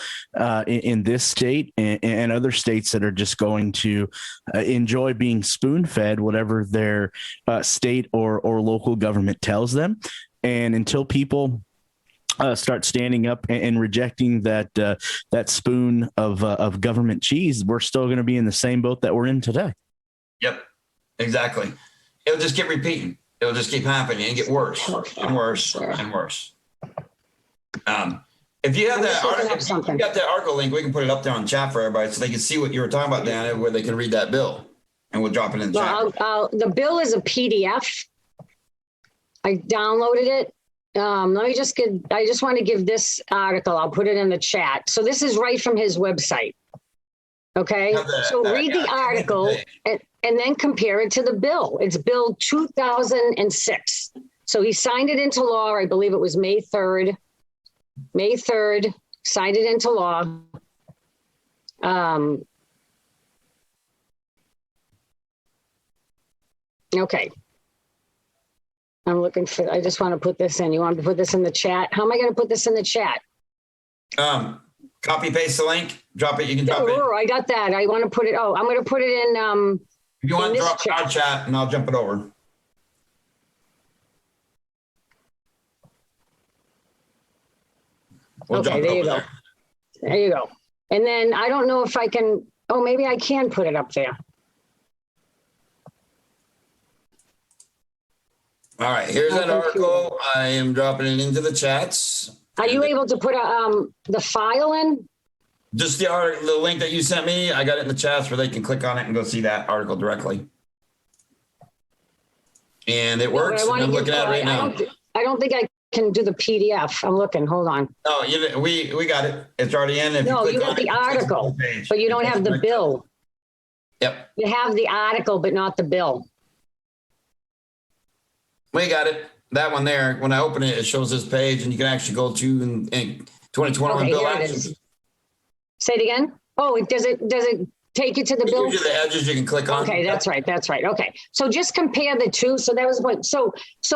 in this state and other states that are just going to enjoy being spoon fed whatever their state or local government tells them. And until people start standing up and rejecting that spoon of government cheese, we're still going to be in the same boat that we're in today. Yep, exactly. It'll just keep repeating. It'll just keep happening and get worse and worse and worse. If you have that article, if you got that article link, we can put it up there on the chat for everybody so they can see what you were talking about, Dianna, where they can read that bill, and we'll drop it in the chat. The bill is a PDF. I downloaded it. I just want to give this article. I'll put it in the chat. So this is right from his website. Okay. So read the article and then compare it to the bill. It's Bill 2006. So he signed it into law. I believe it was May 3rd, signed it into law. Okay. I'm looking for, I just want to put this in. You want me to put this in the chat? How am I going to put this in the chat? Copy paste the link, drop it. You can drop it. I got that. I want to put it. Oh, I'm going to put it in. If you want to drop chat. our chat, and I'll jump it over. Okay, there you go. There you go. And then I don't know if I can. Oh, maybe I can put it up there. All right, here's that article. I am dropping it into the chats. Are you able to put the file in? Just the article, the link that you sent me. I got it in the chats where they can click on it and go see that article directly. And it works. I'm looking at it right now. I don't think I can do the PDF. I'm looking. Hold on. No, we got it. It's already in. No, you got the article, but you don't have the bill. Yep. You have the article, but not the bill. We got it. That one there. When I open it, it shows this page, and you can actually go to in 2021 Okay, bill here it actions. is. Say it again. Oh, does it take you to the It bill? gives you the edges you can click on. Okay, that's right. Okay. So just compare the two. So that was the point. So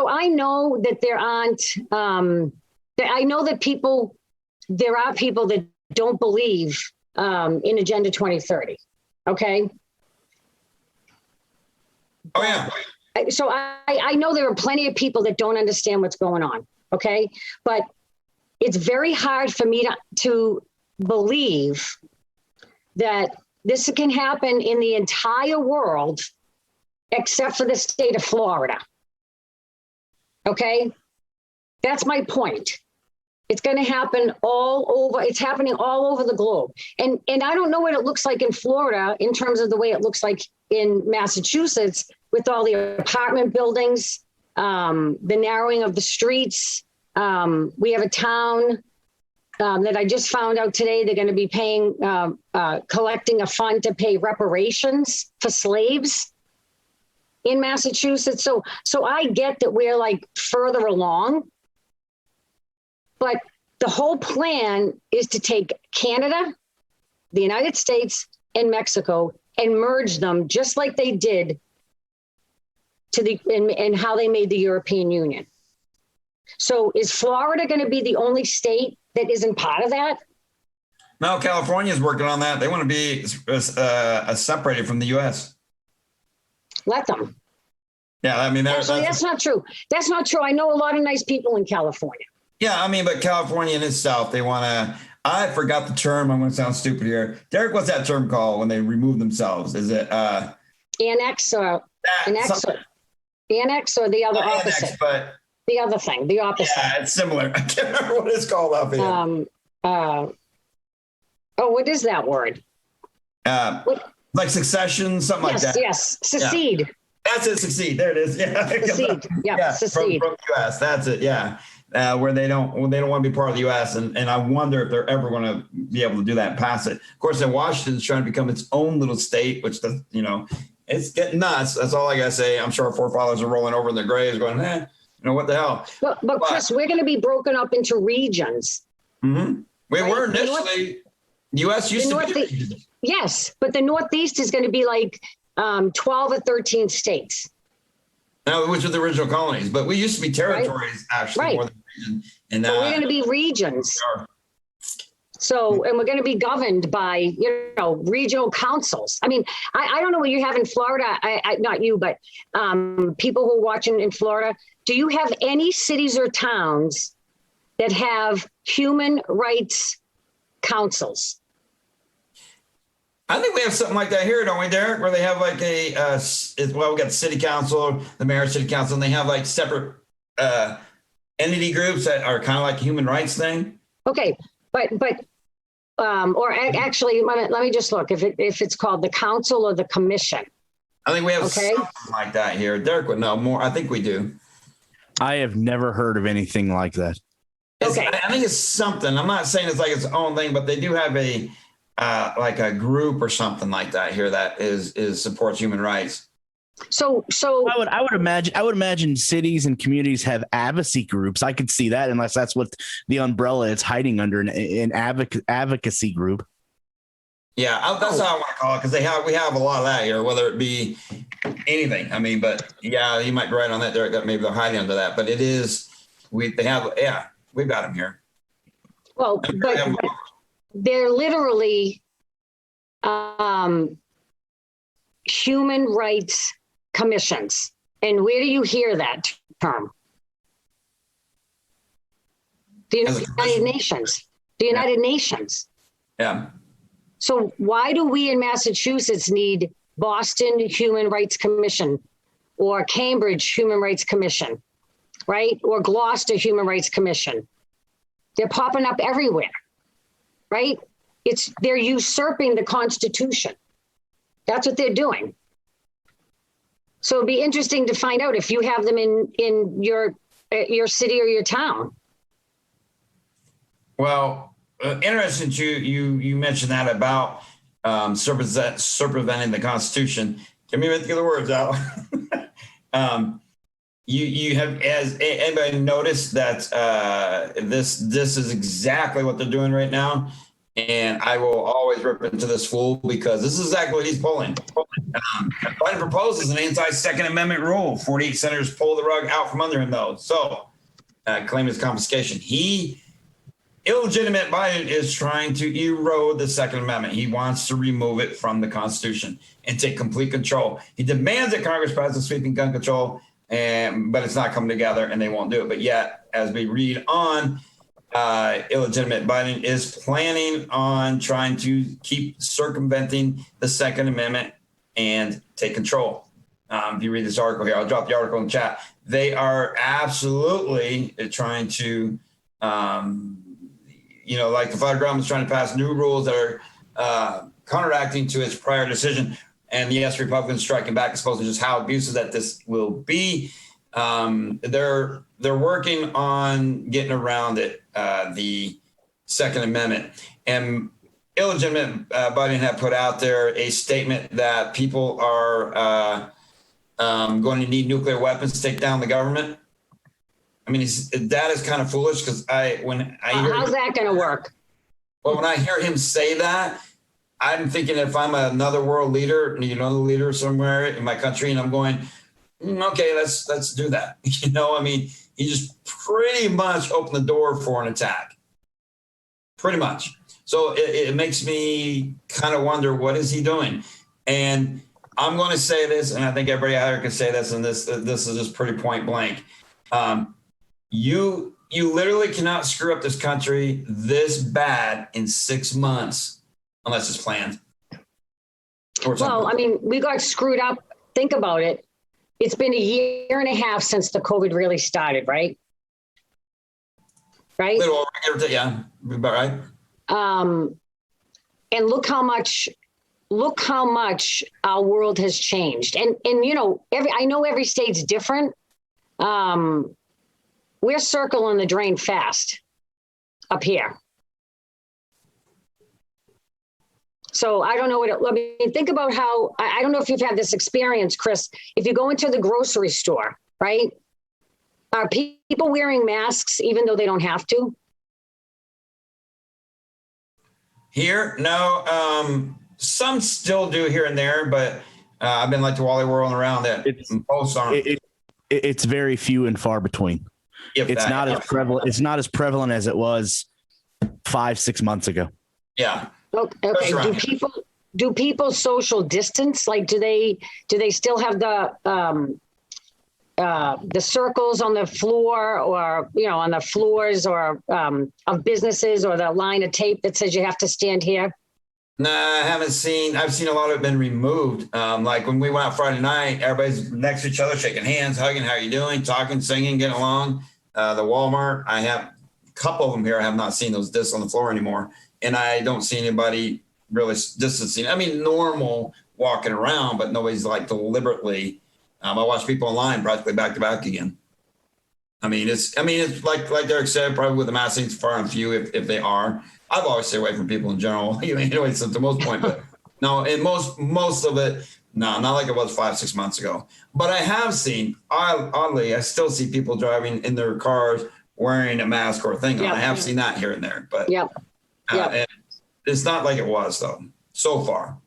I know that there aren't, I know that there are people that don't believe in Agenda 2030. Okay. Oh, yeah. So I know there are plenty of people that don't understand what's going on. Okay. But it's very hard for me to believe that this can happen in the entire world, except for the state of Florida. Okay. That's my point. It's going to happen all over. It's happening all over the globe. And I don't know what it looks like in Florida in terms of the way it looks like in Massachusetts with all the apartment buildings, the narrowing of the streets. We have a town that I just found out today, they're going to be paying, collecting a fund to pay reparations for slaves in Massachusetts. So I get that we're like further along, but the whole plan is to take Canada, the United States, and Mexico and merge them just like they did and how they made the European Union. So is Florida going to be the only state that isn't part of that? No, California is working on that. They want to be separated from the U.S. Let them. Yeah, I mean, actually, that's not true. That's not true. I know a lot of nice people in California. Yeah, I mean, but California in itself, they want to. I forgot the term. I'm going to sound stupid here. Derek, what's that term called when they remove themselves? Is it annex or the other opposite? Annex, but the other thing, the opposite. Yeah, it's similar. I can't remember what it's called up here. What is that word? Like succession, something like that. Yes, secede. Yeah. That's it, succeed. There it is. Yeah, secede. Yeah, secede. From the U.S. That's it. Yeah, where they don't want to be part of the U.S. And I wonder if they're ever going to be able to do that and pass it. Of course, then Washington's trying to become its own little state, which does, it's getting nuts. That's all I gotta say. I'm sure our forefathers are rolling over in their graves, going, what the hell? But Chris, we're going to be broken up into regions. Mm-hmm. We were initially. The U.S. used to be regions. Yes, but the Northeast is going to be like 12 or 13 states. No, which were the original colonies, but we used to be territories, actually, more than regions. And so we're going to be regions. So, and we're going to be governed by, regional councils. I mean, I don't know what you have in Florida. Not you, but people who are watching in Florida. Do you have any cities or towns that have human rights councils? I think we have something like that here, don't we, Derek? Where they have like we got the city council, the mayor, city council, and they have like separate entity groups that are kind of like a human rights thing. Okay, actually, let me just look if it's called the council or the commission. I think we have something like that here. Derek would know more. I think we do. I have never heard of anything like that. Okay. I think it's something. I'm not saying it's like its own thing, but they do have a like a group or something like that here that is supports human rights. So I would imagine cities and communities have advocacy groups. I could see that, unless that's what the umbrella is hiding under, an advocacy group. Yeah, that's how I want to call it, because we have a lot of that here, whether it be anything. I mean, but yeah, you might be right on that, Derek, that maybe they're hiding under that, but it is we've got them here. well, but they're literally human rights commissions. And where do you hear that term? The United Nations. The United Nations. Yeah. So why do we in Massachusetts need Boston Human Rights Commission or Cambridge Human Rights Commission, right? Or Gloucester Human Rights Commission? They're popping up everywhere, right? They're usurping the Constitution. That's what they're doing. So it'd be interesting to find out if you have them in your city or your town. Well, interesting. You mentioned that about circumventing the Constitution. Give me get the words out. You have, as anybody noticed that this is exactly what they're doing right now. And I will always rip into this fool, because this is exactly what he's pulling. Biden proposes an anti-Second Amendment rule. 48 senators pull the rug out from under him, though. So, claim his confiscation. Illegitimate Biden is trying to erode the Second Amendment. He wants to remove it from the Constitution and take complete control. He demands that Congress pass a sweeping gun control, but it's not coming together, and they won't do it. But yet, as we read on, illegitimate Biden is planning on trying to keep circumventing the Second Amendment and take control. If you read this article here, I'll drop the article in the chat. They are absolutely trying to, like the federal government is trying to pass new rules that are counteracting to its prior decision. And yes, Republicans striking back, exposing just how abusive that this will be. They're working on getting around it, the Second Amendment. And illegitimate Biden had put out there a statement that people are going to need nuclear weapons to take down the government. I mean, that is kind of foolish, because how's that going to work? Well, when I hear him say that, I'm thinking, if I'm another world leader, another leader somewhere in my country, and I'm going, okay, let's do that. I mean, he just pretty much opened the door for an attack. Pretty much. So it makes me kind of wonder, what is he doing? And I'm going to say this, and I think everybody out here can say this, and this is just pretty point blank. You literally cannot screw up this country this bad in 6 months unless it's planned. Well, I mean, we got screwed up. Think about it. It's been a year and a half since the COVID really started, right? Right? Yeah, about right. And look how much our world has changed. And I know every state's different. We're circling the drain fast up here. So I don't know think about how, I don't know if you've had this experience, Chris, if you go into the grocery store, right? Are people wearing masks even though they don't have to? Here, no. Some still do here and there, but I've been like to Wally World around that. Most aren't. It's very few and far between. It's not as prevalent. It's not as prevalent as it was 5-6 months ago. Yeah. Okay. Do people social distance? Like, do they still have the circles on the floor, or on the floors, or of businesses, or the line of tape that says you have to stand here? No, I haven't seen. I've seen a lot of it been removed. Like when we went out Friday night, everybody's next to each other, shaking hands, hugging. How are you doing? Talking, singing, getting along. The Walmart, I have a couple of them here. I have not seen those discs on the floor anymore. And I don't see anybody really distancing. I mean, normal walking around, but nobody's like deliberately. I watch people online practically back to back again. I mean, it's like Derek said, probably with the masking, far and few if they are. I've always stay away from people in general, anyway, so to most point, but no, and most of it, no, not like it was 5-6 months ago. But I have seen, oddly, I still see people driving in their cars wearing a mask or a thing on. Yeah. I have seen that here and there, but Yep. and it's not like it was though, so far.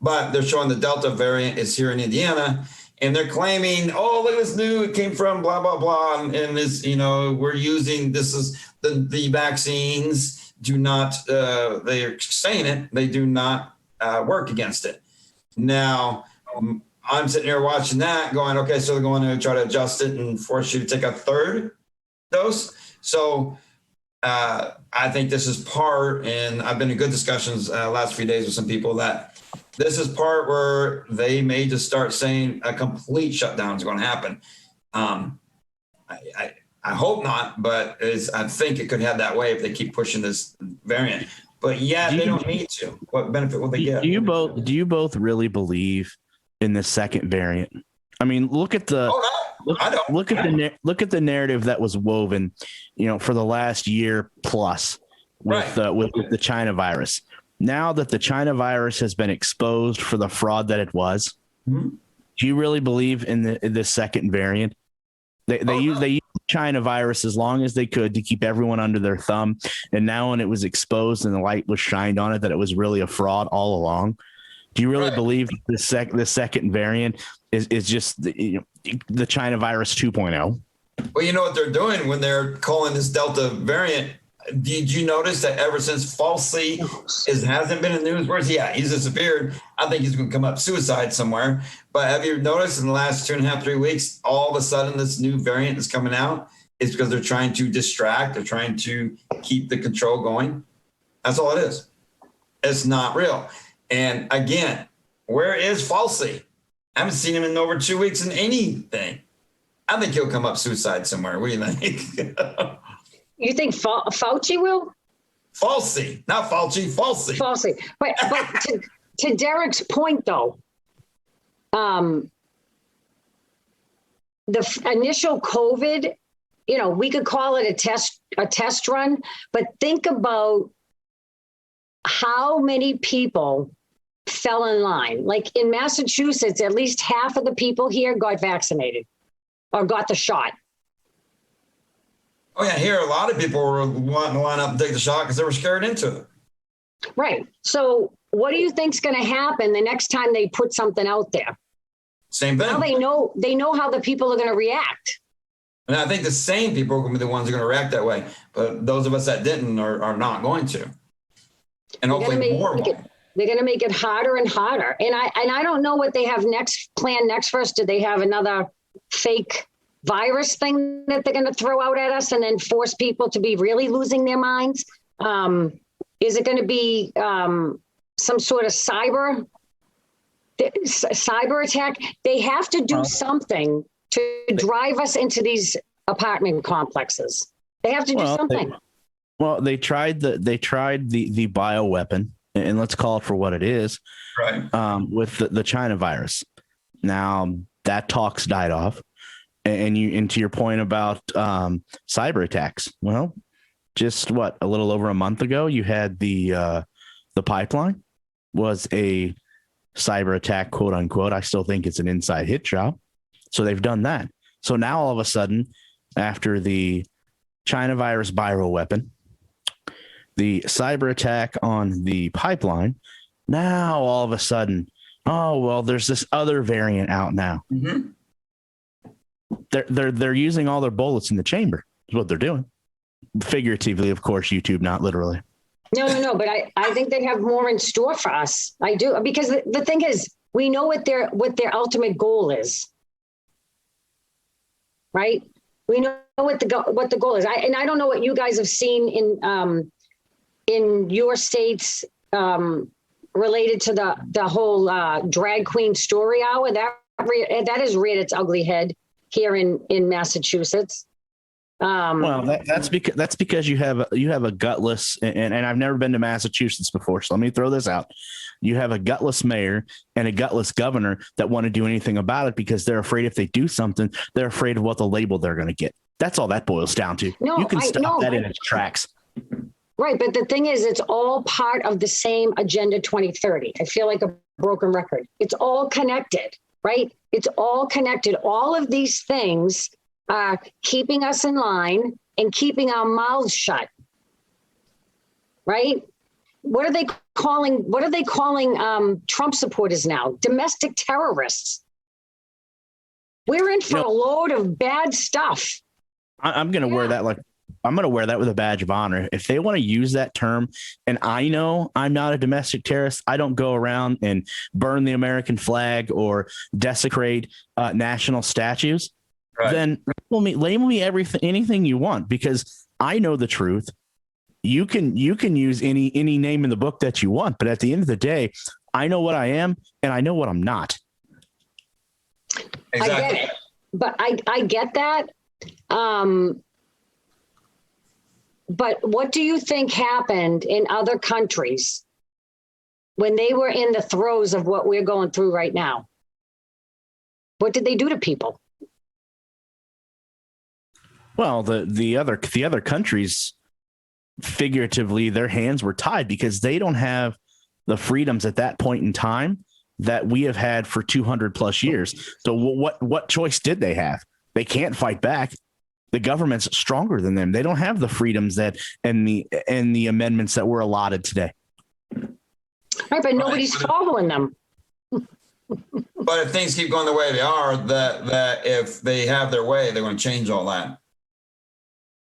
But they're showing the Delta variant is here in Indiana, and they're claiming, oh, look at this new, it came from blah, blah, blah. And this, we're using, this is the vaccines do not, they're saying it, they do not work against it. Now, I'm sitting here watching that going, okay, so they're going to try to adjust it and force you to take a third dose. So I think this is part, and I've been in good discussions last few days with some people that this is part where they may just start saying a complete shutdown is going to happen. I hope not, but I think it could head that way if they keep pushing this variant. But yeah, they don't need to. What benefit will they get? Do you both really believe in the second variant? I mean, look at the I don't. look at the narrative that was woven, for the last year plus with the China virus. Now that the China virus has been exposed for the fraud that it was, do you really believe in the second variant? They used China virus as long as they could to keep everyone under their thumb, and now when it was exposed and the light was shined on it that it was really a fraud all along. Do you really believe the second variant is just the China virus 2.0? Well, you know what they're doing when they're calling this Delta variant. Did you notice that ever since falsely hasn't been in the news? Where's he at? He's disappeared. I think he's going to come up suicide somewhere. But have you noticed in the last 2.5-3 weeks, all of a sudden this new variant is coming out? It's because they're trying to distract. They're trying to keep the control going. That's all it is. It's not real. And again, where is falsely? I haven't seen him in over 2 weeks in anything. I think he'll come up suicide somewhere. What do you think? You think Fauci will? Falsey, not Fauci, falsey. Falsely. But to Derek's point, though, the initial COVID, we could call it a test run, but think about how many people fell in line. Like in Massachusetts, at least half of the people here got vaccinated or got the shot. Oh, yeah, here a lot of people were wanting to line up and take the shot because they were scared into it. Right. So what do you think's going to happen the next time they put something out there? Same thing. Now they know how the people are going to react. And I think the same people are going to be the ones who are going to react that way. But those of us that didn't are not going to. And hopefully more. They're going to make it harder and harder. And I don't know what they have planned next for us. Do they have another fake virus thing that they're going to throw out at us and then force people to be really losing their minds? Is it going to be some sort of cyber attack? They have to do something to drive us into these apartment complexes. They have to do something. They tried the bioweapon, and let's call it for what it is, right? With the China virus. Now that talk's died off. And to your point about cyber attacks, well, just a little over a month ago, you had the pipeline was a cyber attack, quote unquote. I still think it's an inside hit job. So they've done that. So now all of a sudden, after the China virus bioweapon, the cyber attack on the pipeline, now all of a sudden, there's this other variant out now. Mm-hmm. They're using all their bullets in the chamber is what they're doing. Figuratively, of course, YouTube, not literally. No, but I think they have more in store for us. I do, because the thing is, we know what their ultimate goal is, right? We know what the goal is. I don't know what you guys have seen in your states related to the whole drag queen story hour. That has reared its ugly head here in Massachusetts. That's because you have a gutless, and I've never been to Massachusetts before, so let me throw this out. You have a gutless mayor and a gutless governor that want to do anything about it because they're afraid if they do something, they're afraid of what the label they're going to get. That's all that boils down to. No, you can stop no, that in its tracks. Right. But the thing is, it's all part of the same Agenda 2030. I feel like a broken record. It's all connected, right? It's all connected. All of these things are keeping us in line and keeping our mouths shut. Right? What are they calling Trump supporters now? Domestic terrorists. We're in for a load of bad stuff. I'm going to wear that I'm going to wear that with a badge of honor. If they want to use that term, and I know I'm not a domestic terrorist, I don't go around and burn the American flag or desecrate national statues, right. Then label me anything you want, because I know the truth. You can use any name in the book that you want, but at the end of the day, I know what I am and I know what I'm not. Exactly. I get it, but I get that. But what do you think happened in other countries when they were in the throes of what we're going through right now? What did they do to people? Well, the other countries, figuratively, their hands were tied because they don't have the freedoms at that point in time that we have had for 200 plus years. So what choice did they have? They can't fight back. The government's stronger than them. They don't have the freedoms and the amendments that were allotted today. Right, but nobody's following them. But if things keep going the way they are, that if they have their way, they're going to change all that.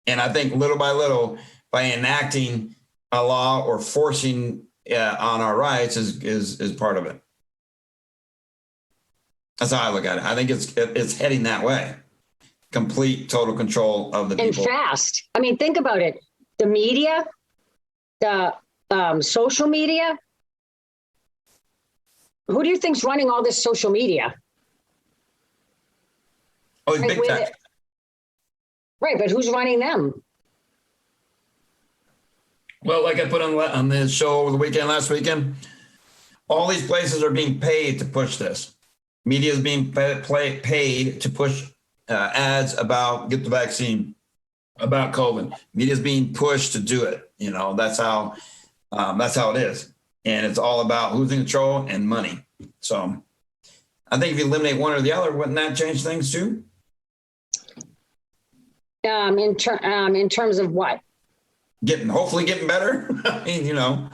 And I think little by little, by enacting a law or forcing on our rights is part of it. That's how I look at it. I think it's heading that way. Complete, total control of the people. And fast. I mean, think about it. The media, the social media. Who do you think's running all this social media? Oh, it's big tech. Right, but who's running them? Well, like I put on this show over the last weekend, all these places are being paid to push this. Media is being paid to push ads about get the vaccine, about COVID. Media is being pushed to do it. You know, that's how it is. And it's all about who's in control and money. So I think if you eliminate one or the other, wouldn't that change things too? In terms of what? Hopefully getting better. I mean, you know.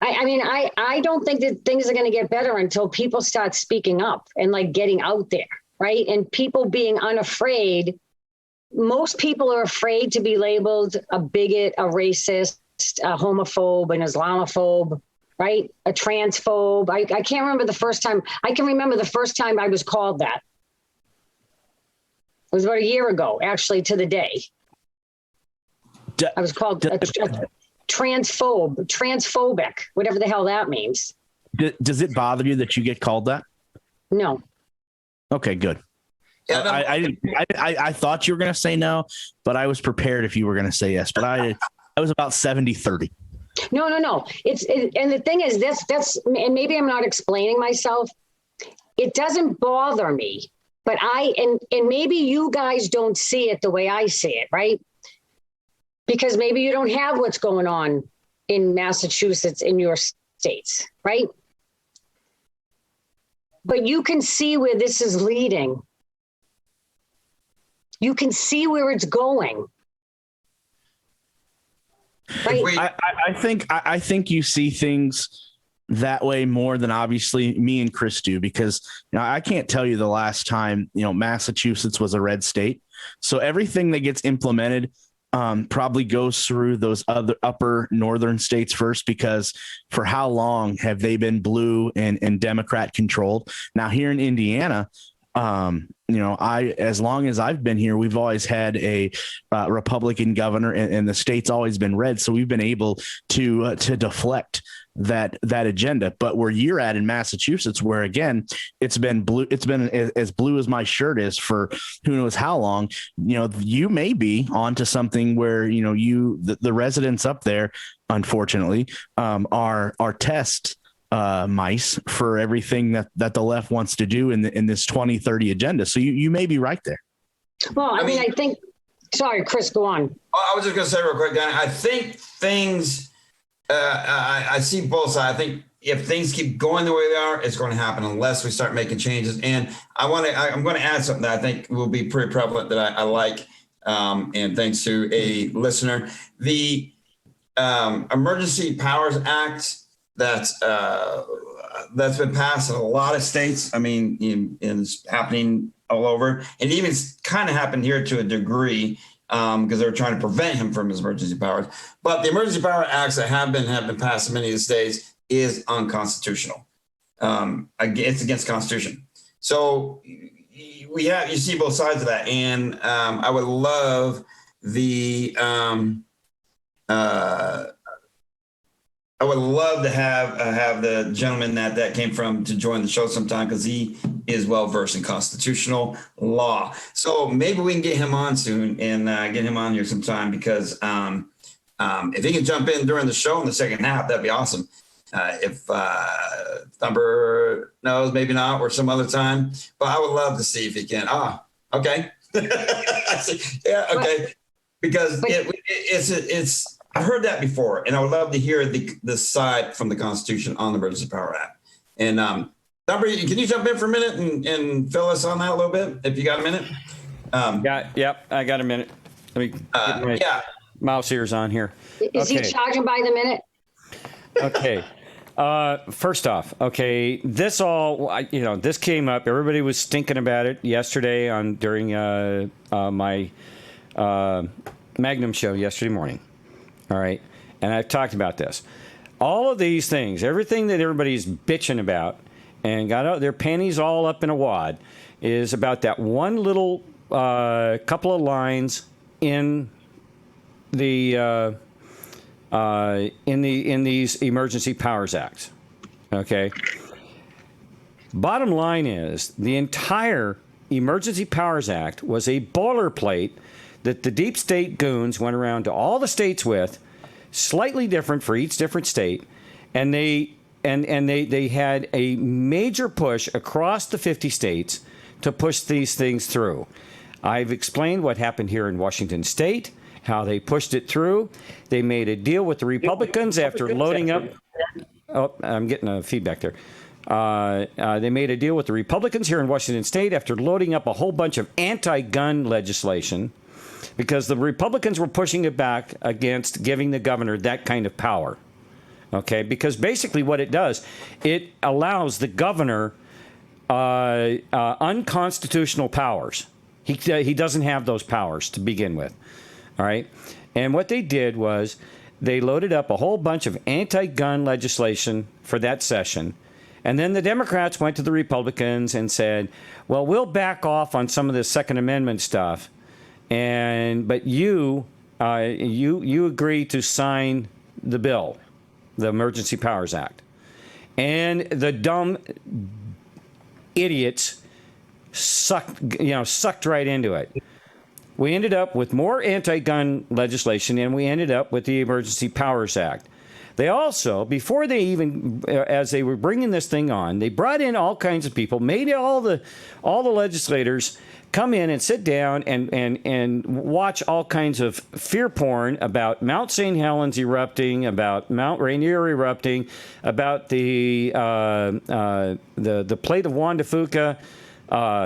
I don't think that things are going to get better until people start speaking up and like getting out there, right? And people being unafraid. Most people are afraid to be labeled a bigot, a racist, a homophobe, an Islamophobe, right? A transphobe. I can't remember the first time. I can remember the first time I was called that. It was about a year ago, actually, to the day. I was called a transphobic, whatever the hell that means. Does it bother you that you get called that? No. Okay, good. Yeah, no. I thought you were going to say no, but I was prepared if you were going to say yes. But I was about 70-30. No. And the thing is, that's, and maybe I'm not explaining myself. It doesn't bother me, but and maybe you guys don't see it the way I see it, right? Because maybe you don't have what's going on in Massachusetts, in your states, right? But you can see where this is leading. You can see where it's going. Right? I think you see things that way more than obviously me and Chris do, because I can't tell you the last time Massachusetts was a red state. So everything that gets implemented probably goes through those other upper northern states first, because for how long have they been blue and Democrat controlled? Now here in Indiana, as long as I've been here, we've always had a Republican governor, and the state's always been red. So we've been able to deflect that agenda. But where you're at in Massachusetts, where again, it's been blue, it's been as blue as my shirt is for who knows how long, you may be onto something where, the residents up there, unfortunately, are test mice for everything that the left wants to do in this 2030 agenda. So you may be right there. Well, I mean, I think Sorry, Chris, go on. I was just going to say real quick, Dianna, I think things, I see both sides. I think if things keep going the way they are, it's going to happen unless we start making changes. And I'm going to add something that I think will be pretty prevalent that I like. And thanks to a listener, the Emergency Powers Act that's been passed in a lot of states. I mean, it's happening all over, and even kind of happened here to a degree because they were trying to prevent him from his emergency powers. But the Emergency Power Acts that have been passed in many of the states is unconstitutional. It's against the Constitution. So you see both sides of that, and I would love I would love to have the gentleman that came from to join the show sometime, because he is well versed in constitutional law. So maybe we can get him on soon and get him on here sometime, because if he can jump in during the show in the second half, that'd be awesome. If Thumper knows, maybe not, or some other time. But I would love to see if he can. Okay. Yeah, okay. Because it's I've heard that before, and I would love to hear the side from the Constitution on the Emergency Power Act. And Thumper, can you jump in for a minute and fill us on that a little bit, if you got a minute? Yep, I got a minute. Let me get my mouse ears on here. Is he charging by the minute? Okay. First off, this this came up. Everybody was stinking about it yesterday during my Magnum show yesterday morning. All right. And I've talked about this. All of these things, everything that everybody's bitching about and got their panties all up in a wad, is about that one little couple of lines in the in these Emergency Powers Acts. Okay. Bottom line is, the entire Emergency Powers Act was a boilerplate that the deep state goons went around to all the states with, slightly different for each different state, and they had a major push across the 50 states to push these things through. I've explained what happened here in Washington State, how they pushed it through. They made a deal with the Republicans after loading up. Oh, I'm getting a feedback there. They made a deal with the Republicans here in Washington State after loading up a whole bunch of anti-gun legislation, because the Republicans were pushing it back against giving the governor that kind of power. Okay, because basically what it does, it allows the governor unconstitutional powers. He doesn't have those powers to begin with. All right. And what they did was they loaded up a whole bunch of anti-gun legislation for that session. And then the Democrats went to the Republicans and said, well, we'll back off on some of this Second Amendment stuff. But you agree to sign the bill, the Emergency Powers Act. And the dumb idiots sucked right into it. We ended up with more anti-gun legislation, and we ended up with the Emergency Powers Act. They also, before they even, as they were bringing this thing on, they brought in all kinds of people, made all the legislators come in and sit down and watch all kinds of fear porn about Mount St. Helens erupting, about Mount Rainier erupting, about the plate of Juan de Fuca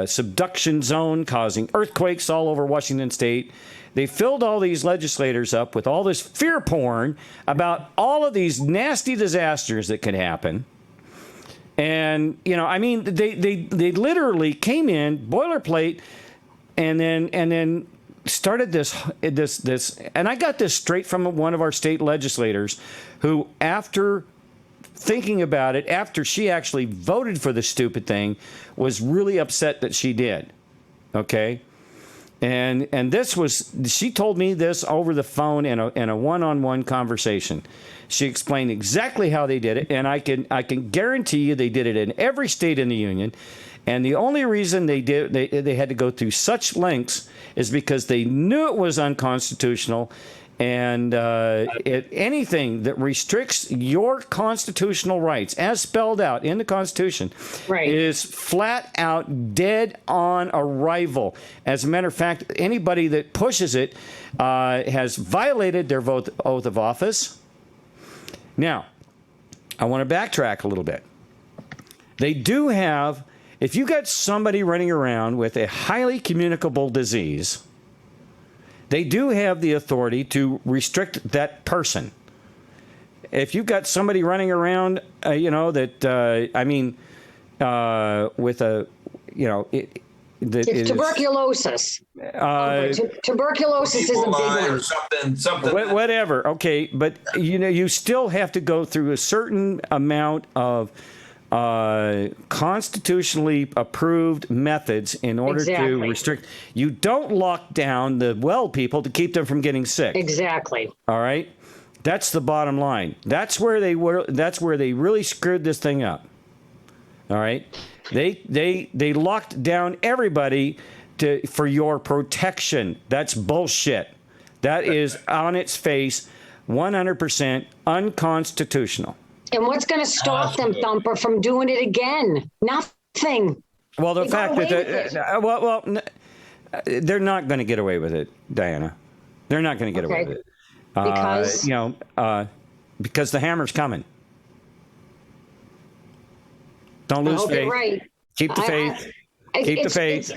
subduction zone causing earthquakes all over Washington State. They filled all these legislators up with all this fear porn about all of these nasty disasters that could happen. And, they literally came in, boilerplate, and then started this, and I got this straight from one of our state legislators who, after thinking about it, after she actually voted for the stupid thing, was really upset that she did. Okay. And she told me this over the phone in a one-on-one conversation. She explained exactly how they did it, and I can guarantee you they did it in every state in the union. And the only reason they had to go through such lengths is because they knew it was unconstitutional, And anything that restricts your constitutional rights, as spelled out in the Constitution, Right. is flat out dead on arrival. As a matter of fact, anybody that pushes it has violated their oath of office. Now, I want to backtrack a little bit. They do have, if you got somebody running around with a highly communicable disease, they do have the authority to restrict that person. If you've got somebody running around, with a, It's tuberculosis. Tuberculosis is a big Ebola or one. something. Whatever. Okay, but you still have to go through a certain amount of constitutionally approved methods in order to Exactly. restrict. You don't lock down the well people to keep them from getting sick. Exactly. All right, that's the bottom line. That's where they were. That's where they really screwed this thing up. All right, they locked down everybody for your protection. That's bullshit. That is on its face 100% unconstitutional. And what's going to stop them, Thumper, from doing it again? Nothing. Well, the They fact got that away with they're not going to get away with it, Diana. They're not going to get away Okay. with it. Because? Because the hammer's coming. Don't I lose hope faith. you're right. Keep the faith. Keep the It's- faith.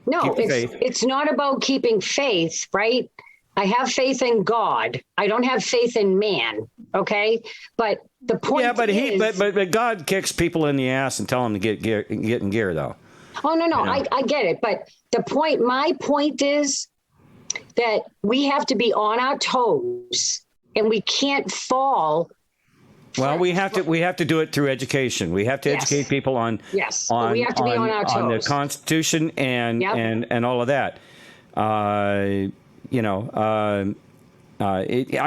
No, Keep the faith. it's not about keeping faith, right? I have faith in God. I don't have faith in man. Okay, but the point. Yeah, but is, but God kicks people in the ass and tell them to get in gear, though. Oh no, You know? I get it. But my point is that we have to be on our toes, and we can't fall. Well, we have to do it through education. We have to Yes. educate people on Yes, we have to be on our on the toes. Constitution and Yep. and all of that. I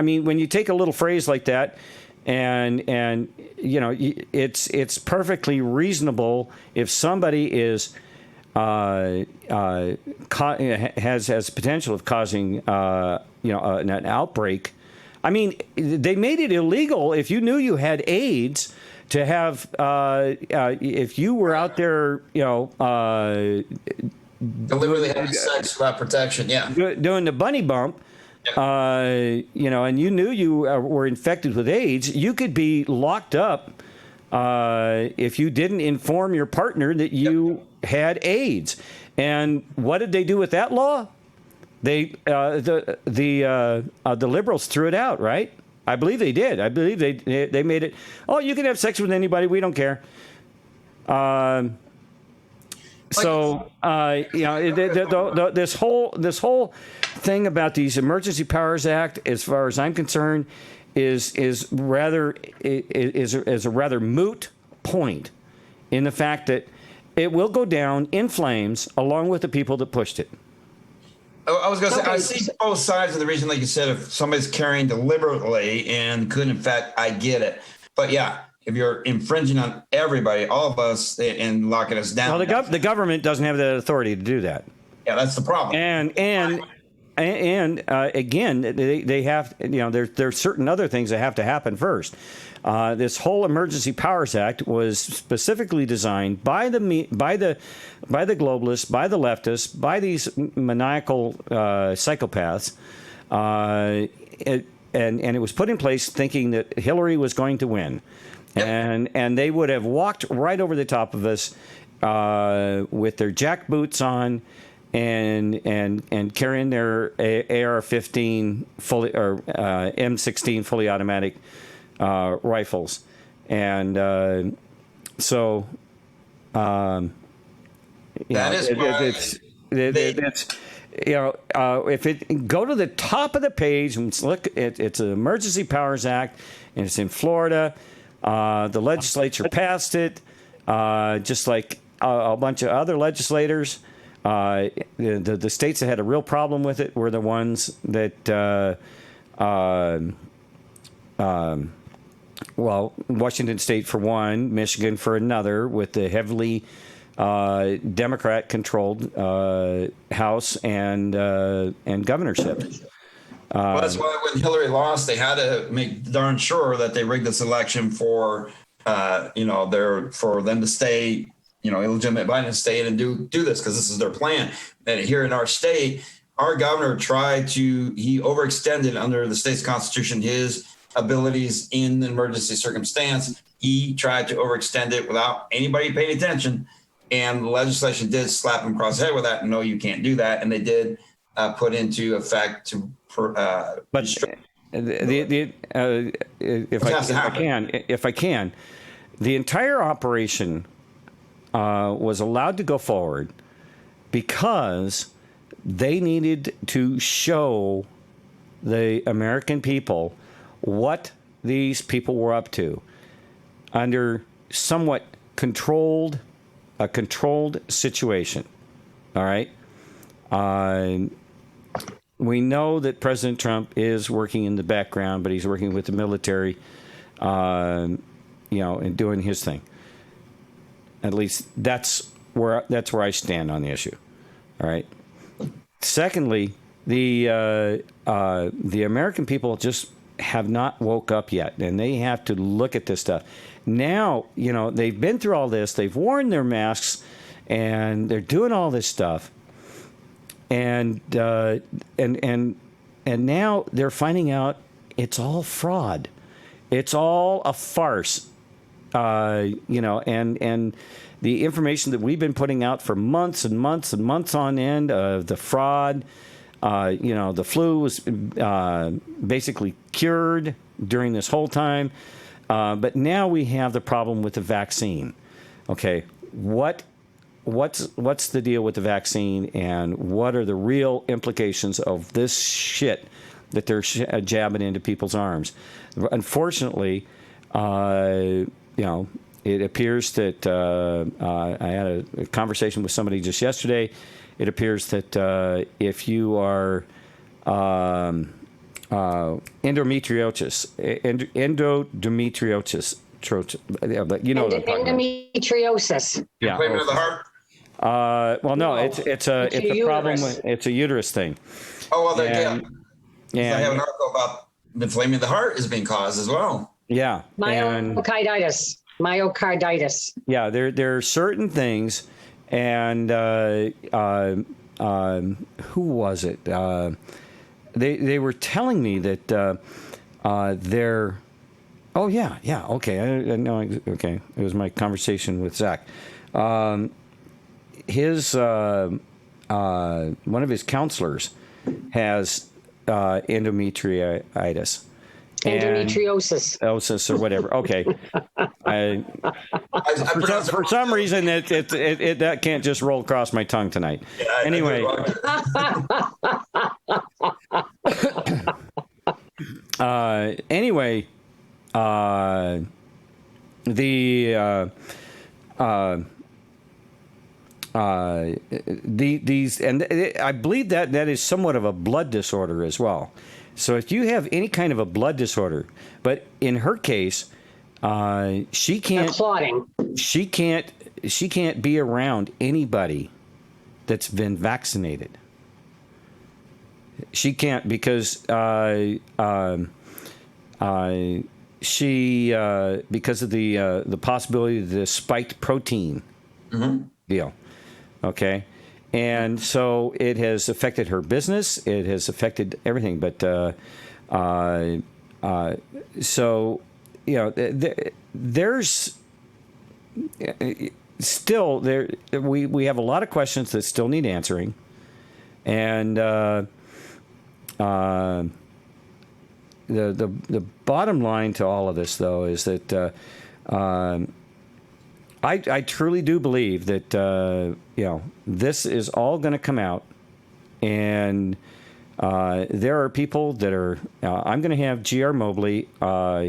mean, when you take a little phrase like that, and it's perfectly reasonable if somebody is has potential of causing an outbreak. I mean, they made it illegal if you knew you had AIDS to have if you were out there, Deliberately having sex without protection. Yeah. doing the bunny bump, and you knew you were infected with AIDS, you could be locked up if you didn't inform your partner that you had AIDS. And what did they do with that law? They the liberals threw it out, right? I believe they did. I believe they made it. Oh, you can have sex with anybody. We don't care. This whole thing about these Emergency Powers Act, as far as I'm concerned, is a rather moot point in the fact that it will go down in flames along with the people that pushed it. I was going to say, I Okay. see both sides of the reason, like you said, if somebody's carrying deliberately and could, in fact, I get it. But yeah, if you're infringing on everybody, all of us, and locking us down. Well, the government doesn't have the authority to do that. Yeah, that's the problem. And again, they have, there's certain other things that have to happen first. This whole Emergency Powers Act was specifically designed by the globalists, by the leftists, by these maniacal psychopaths, and it was put in place thinking that Hillary was going to win, and they would have walked right over the top of us with their jack boots on. And carrying their AR-15 fully or M16 fully automatic rifles, and so That is why if it go to the top of the page and look, it's an Emergency Powers Act, and it's in Florida. The legislature passed it, just like a bunch of other legislators. The states that had a real problem with it were the ones that, Washington State for one, Michigan for another, with the heavily Democrat-controlled House and governorship. Well, that's why when Hillary lost, they had to make darn sure that they rigged this election for, for them to stay, illegitimate Biden to stay in and do this because this is their plan. And here in our state, our governor he overextended under the state's constitution his abilities in an emergency circumstance. He tried to overextend it without anybody paying attention. And the legislation did slap him across the head with that. No, you can't do that. And they did put into effect to if I can, the entire operation was allowed to go forward because they needed to show the American people what these people were up to under somewhat a controlled situation. All right. We know that President Trump is working in the background, but he's working with the military, and doing his thing. At least that's where I stand on the issue. All right. Secondly, the American people just have not woke up yet, and they have to look at this stuff. Now, they've been through all this. They've worn their masks, and they're doing all this stuff. And now they're finding out it's all fraud. It's all a farce. And the information that we've been putting out for months and months and months on end of the fraud, the flu was basically cured during this whole time. But now we have the problem with the vaccine. Okay, what's the deal with the vaccine, and what are the real implications of this shit that they're jabbing into people's arms? Unfortunately, it appears that I had a conversation with somebody just yesterday. It appears that if you are endometriosis, endometriosis. Yeah. Inflammation of the heart. Well, no, it's a problem. It's a uterus thing. Oh, well, I have And an article about inflamming the heart is being caused as well. yeah, Myocarditis. Yeah, there are certain things, and who was it? They were telling me that they're. Oh yeah, okay. I know. Okay, it was my conversation with Zach. His one of his counselors has endometriosis. Endometriosis. Or whatever. Okay. For some reason, it that can't just roll across my tongue tonight. Yeah, anyway. These and I believe that is somewhat of a blood disorder as well. So if you have any kind of a blood disorder, but in her case, she can't clotting. She can't be around anybody that's been vaccinated. She can't because she because of the possibility of the spiked protein deal. Okay. And so it has affected her business. It has affected everything. But so, there's still there. We have a lot of questions that still need answering. And the bottom line to all of this, though, is that I truly do believe that this is all going to come out, and there are people that are. I'm going to have G.R. Mobley.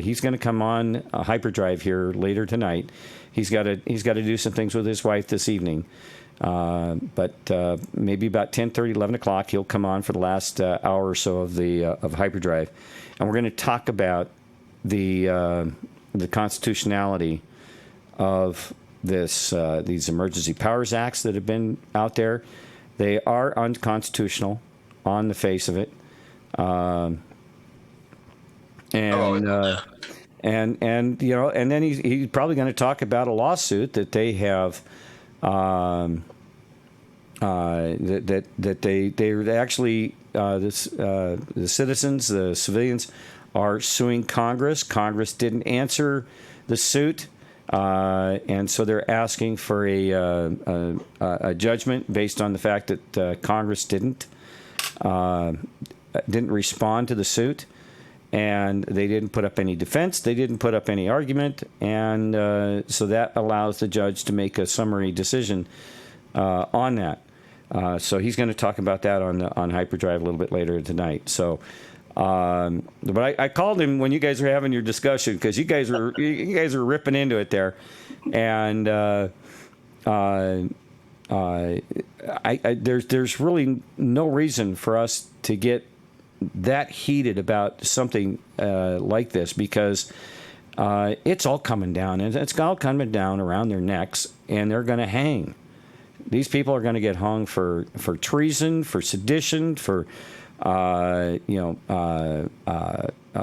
He's going to come on Hyperdrive here later tonight. He's got to do some things with his wife this evening, but maybe about 10:30, 11 o'clock, he'll come on for the last hour or so of Hyperdrive, and we're going to talk about the constitutionality of these Emergency Powers Acts that have been out there. They are unconstitutional on the face of it. And you know, and then he's probably going to talk about a lawsuit that they have, that they actually the citizens, the civilians, are suing Congress. Congress didn't answer the suit, and so they're asking for a judgment based on the fact that Congress didn't respond to the suit. And they didn't put up any defense. They didn't put up any argument. And so that allows the judge to make a summary decision on that. So he's going to talk about that on Hyperdrive a little bit later tonight. So, but I called him when you guys were having your discussion, because you guys were ripping into it there. And there's really no reason for us to get that heated about something like this, because it's all coming down, and it's all coming down around their necks, and they're going to hang. These people are going to get hung for treason, for sedition, for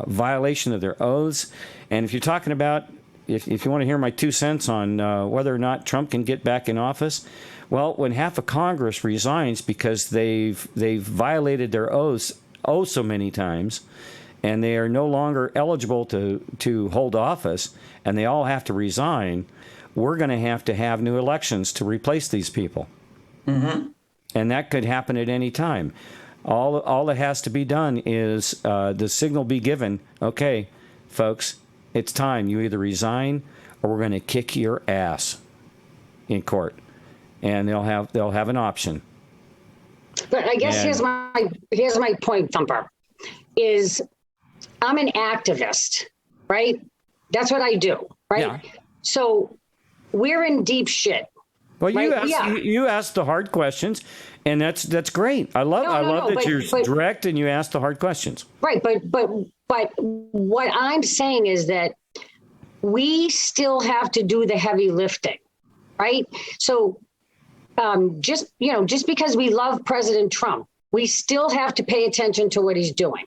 violation of their oaths. And if you're talking about, if you want to hear my 2 cents on whether or not Trump can get back in office, well, when half of Congress resigns because they've violated their oaths so many times, and they are no longer eligible to hold office, and they all have to resign, we're going to have new elections to replace these people. Mm-hmm. And that could happen at any time. All that has to be done is the signal be given, okay, folks, it's time. You either resign or we're going to kick your ass in court. And they'll have an option. But I guess here's my point, Thumper, is I'm an activist, right? That's what I do, right? Yeah. So we're in deep shit. Well, right? you asked the hard questions, and that's great. I love that you're direct and you ask the hard questions. Right, but what I'm saying is that we still have to do the heavy lifting, right? So just because we love President Trump, we still have to pay attention to what he's doing.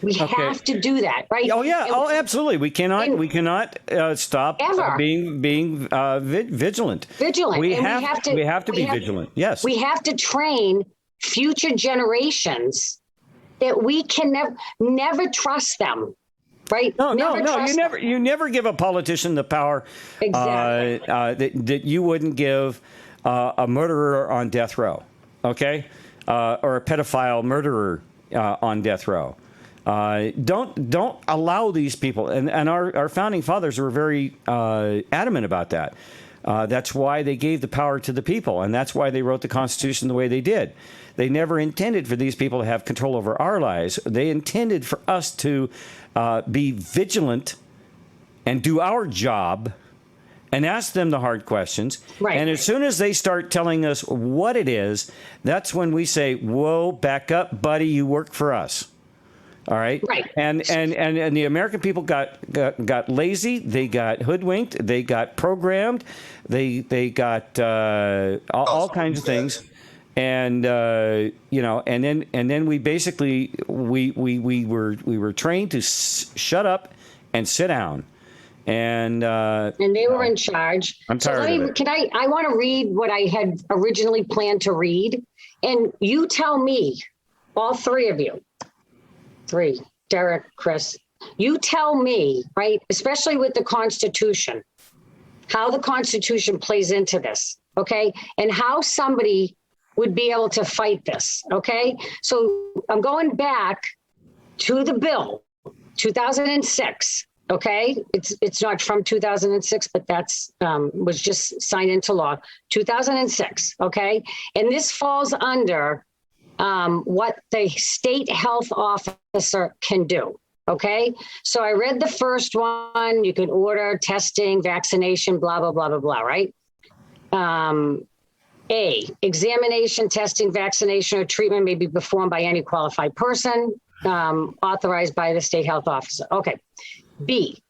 We have to do that, right? Oh yeah, absolutely. We cannot stop being vigilant. Vigilant. We have to be vigilant. Yes. We have to train future generations that we can never trust them. Right? No. You never give a politician the power that you wouldn't give a murderer on death row, okay, or a pedophile murderer on death row. Don't allow these people, and our founding fathers were very adamant about that. That's why they gave the power to the people, and that's why they wrote the Constitution the way they did. They never intended for these people to have control over our lives. They intended for us to be vigilant and do our job and ask them the hard questions. Right. And as soon as they start telling us what it is, that's when we say, whoa, back up, buddy, you work for us. All right. Right. And the American people got lazy. They got hoodwinked. They got programmed. They got all kinds of things. And and then we basically we were trained to shut up and sit down. And they were in charge. I'm tired of it. I want to read what I had originally planned to read, and you tell me, all three of you. Three, Derek, Chris, you tell me, right, especially with the Constitution, how the Constitution plays into this, okay, and how somebody would be able to fight this, okay? So I'm going back to the bill, 2006, okay? It's not from 2006, but that's was just signed into law, 2006, okay? And this falls under what the state health officer can do. Okay. So I read the first one. You can order testing, vaccination, blah, blah, blah, blah, blah. Right. Examination, testing, vaccination, or treatment may be performed by any qualified person authorized by the state health officer. Okay. B,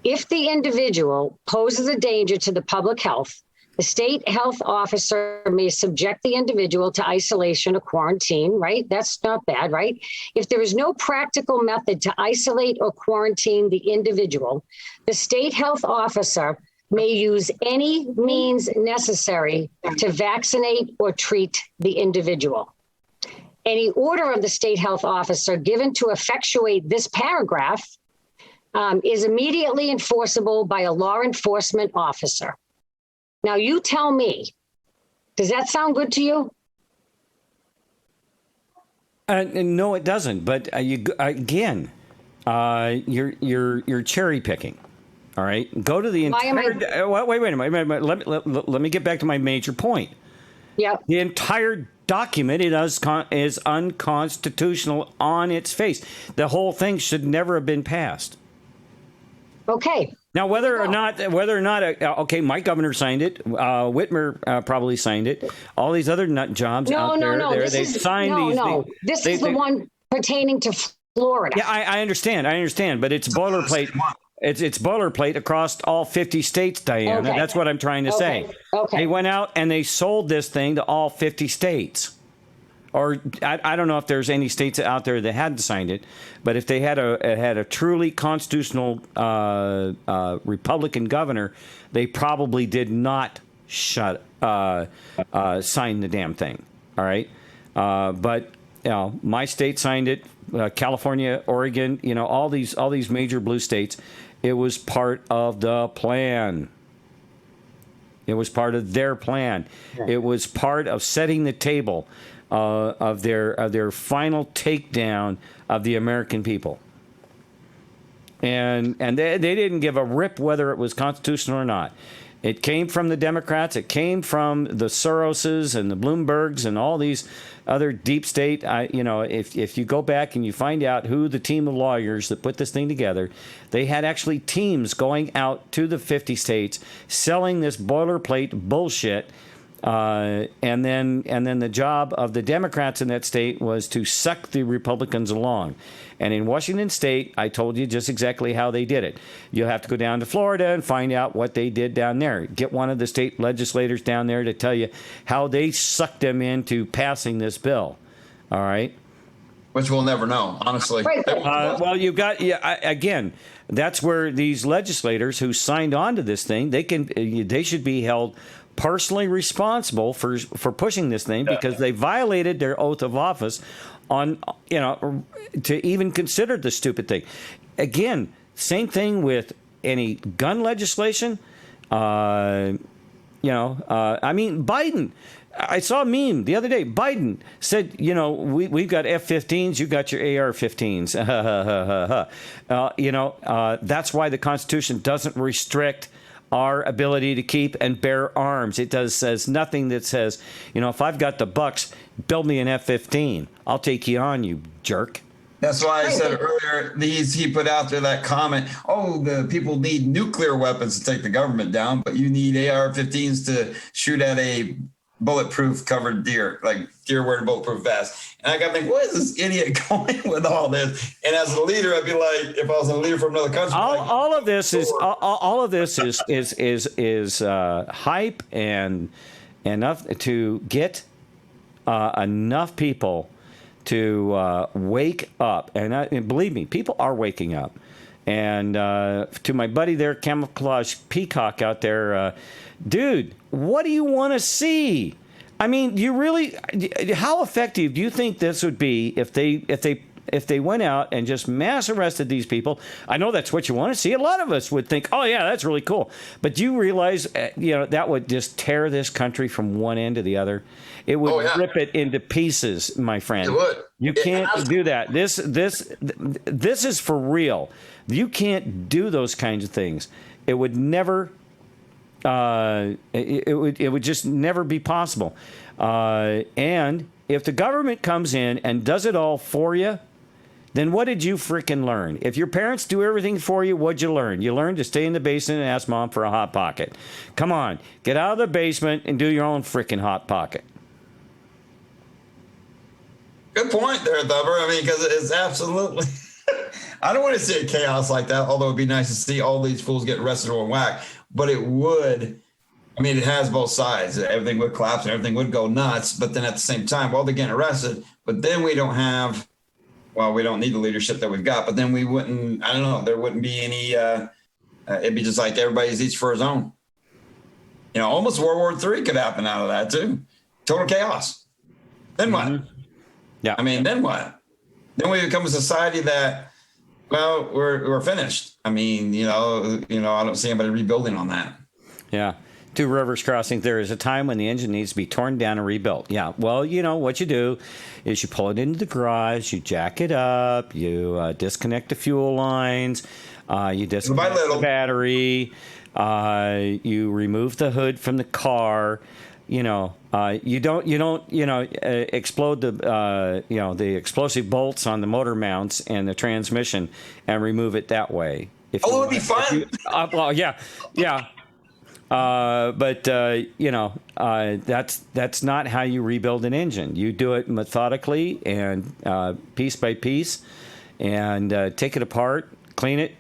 if the individual poses a danger to the public health, The state health officer may subject the individual to isolation or quarantine, right? That's not bad, right? If there is no practical method to isolate or quarantine the individual, the state health officer may use any means necessary to vaccinate or treat the individual. Any order of the state health officer given to effectuate this paragraph is immediately enforceable by a law enforcement officer. Now, you tell me, does that sound good to you? No, it doesn't. But you're cherry picking. All right, go to the entire. Wait a minute. Let me get back to my major point. Yeah. The entire document is unconstitutional on its face. The whole thing should never have been passed. Okay. Now, whether or not, okay, my governor signed it. Whitmer probably signed it. All these other nut jobs out there, they signed these. This is the one pertaining to Florida. Yeah, I understand, but it's boilerplate. It's boilerplate across all 50 states, Dianna. Okay. That's what I'm trying to say. Okay. They went out and they sold this thing to all 50 states. Or I don't know if there's any states out there that hadn't signed it, but if they had a truly constitutional Republican governor, they probably did not sign the damn thing. All right, but my state signed it. California, Oregon, all these major blue states. It was part of the plan. It was part of their plan. Yeah. It was part of setting the table of their final takedown of the American people. And they didn't give a rip whether it was constitutional or not. It came from the Democrats. It came from the Soroses and the Bloombergs and all these other deep state. If you go back and you find out who the team of lawyers that put this thing together, they had actually teams going out to the 50 states selling this boilerplate bullshit. And then the job of the Democrats in that state was to suck the Republicans along. And in Washington State, I told you just exactly how they did it. You'll have to go down to Florida and find out what they did down there. Get one of the state legislators down there to tell you how they sucked them into passing this bill. All right? Which we'll never know, honestly. Well, you've got, again, that's where these legislators who signed on to this thing, they should be held personally responsible for pushing this thing because they violated their oath of office on, to even consider the stupid thing. Again, same thing with any gun legislation. I mean, Biden. I saw a meme the other day. Biden said, we've got F-15s, you got your AR-15s. That's why the Constitution doesn't restrict our ability to keep and bear arms. It says nothing that says, if I've got the bucks, build me an F-15. I'll take you on, you jerk. That's why I said earlier, he put out there that comment, the people need nuclear weapons to take the government down, but you need AR-15s to shoot at a bulletproof covered deer, like deer wearing bulletproof vest. And I got to think, what is this idiot going with all this? And as a leader, I'd be like, if I was a leader from another country, all of this is hype and enough to get enough people to wake up. And believe me, people are waking up. And to my buddy there, Camouflage Peacock out there, dude, what do you want to see? I mean, how effective do you think this would be if they went out and just mass arrested these people? I know that's what you want to see. A lot of us would think, oh yeah, that's really cool. But do you realize, that would just tear this country from one end to the other? It would rip it into pieces, my friend. It would. You can't do that. This is for real. You can't do those kinds of things. It would never. It would just never be possible. And if the government comes in and does it all for you, then what did you freaking learn? If your parents do everything for you, what'd you learn? You learned to stay in the basement and ask mom for a Hot Pocket. Come on, get out of the basement and do your own freaking Hot Pocket. Good point there, Thumper. I mean, because it's absolutely. I don't want to see a chaos like that, although it'd be nice to see all these fools get arrested or whacked. But it would I mean, it has both sides. Everything would collapse and everything would go nuts. But then at the same time, well, they're getting arrested. But then we don't have, well, we don't need the leadership that we've got. But then we wouldn't, I don't know, there wouldn't be any, it'd be just like everybody's each for his own. You know, almost World War III could happen out of that too. Total chaos. Then what? Yeah. I mean, then what? Then we become a society that, well, we're finished. I mean, I don't see anybody rebuilding on that. Yeah. Two rivers crossing. There is a time when the engine needs to be torn down and rebuilt. Yeah. Well, what you do is you pull it into the garage, you jack it up, you disconnect the fuel lines, you disconnect the battery, you remove the hood from the car. You don't explode the explosive bolts on the motor mounts and the transmission and remove it that way. It would be fun. Well, yeah. But that's not how you rebuild an engine. You do it methodically and piece by piece, and take it apart, clean it,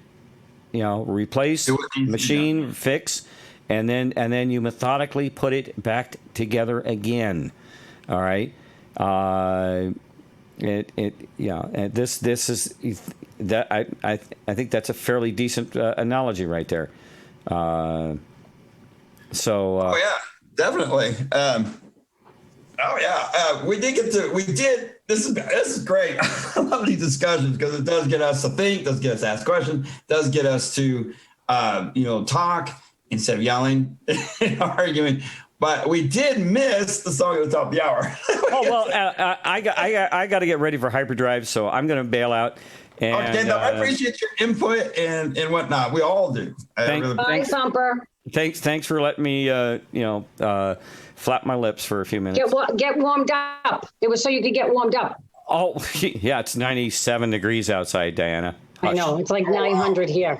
replace, machine, fix, and then you methodically put it back together again. All right. And this is that I think that's a fairly decent analogy right there. Oh yeah, definitely. We did. This is great. I love these discussions because it does get us to think, does get us to ask questions, does get us to, talk instead of yelling and arguing. But we did miss the song at the top of the hour. I got to get ready for hyperdrive, so I'm going to bail out. And, okay, I appreciate your input and whatnot. We all do. Bye, Thumper. Thanks for letting me, flap my lips for a few minutes. Get warmed up. It was so you could get warmed up. Oh, yeah, it's 97 degrees outside, Dianna. I know, it's like 900 here.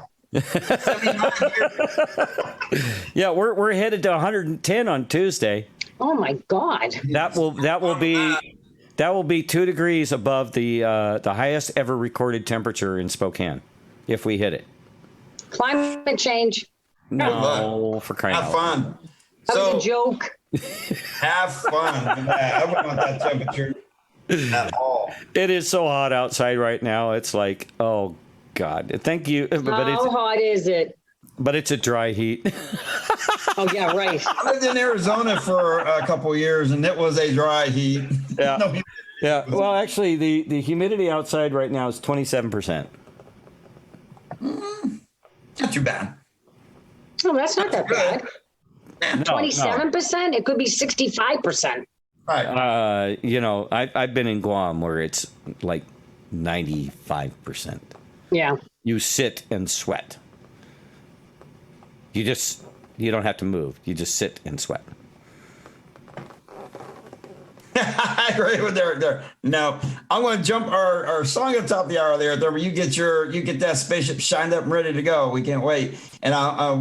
Yeah, we're headed to 110 on Tuesday. Oh my God. That will be 2 degrees above the highest ever recorded temperature in Spokane, if we hit it. Climate change. No, for crying out loud. Have fun. That was a joke. Have fun. I wouldn't want that temperature at all. It is so hot outside right now. It's like, oh God, thank you. How hot is it? But it's a dry heat. Oh yeah, right. I lived in Arizona for a couple of years, and it was a dry heat. Yeah. Yeah. Well, actually, the humidity outside right now is 27%. Not too bad. Oh, that's not that bad. 27%. It could be 65%. Right. I've been in Guam where it's like 95%. Yeah. You sit and sweat. You don't have to move. You just sit and sweat. I agree with Derek there. Now, I'm going to jump our song at the top of the hour there. Thurber, you get that spaceship shined up and ready to go. We can't wait. And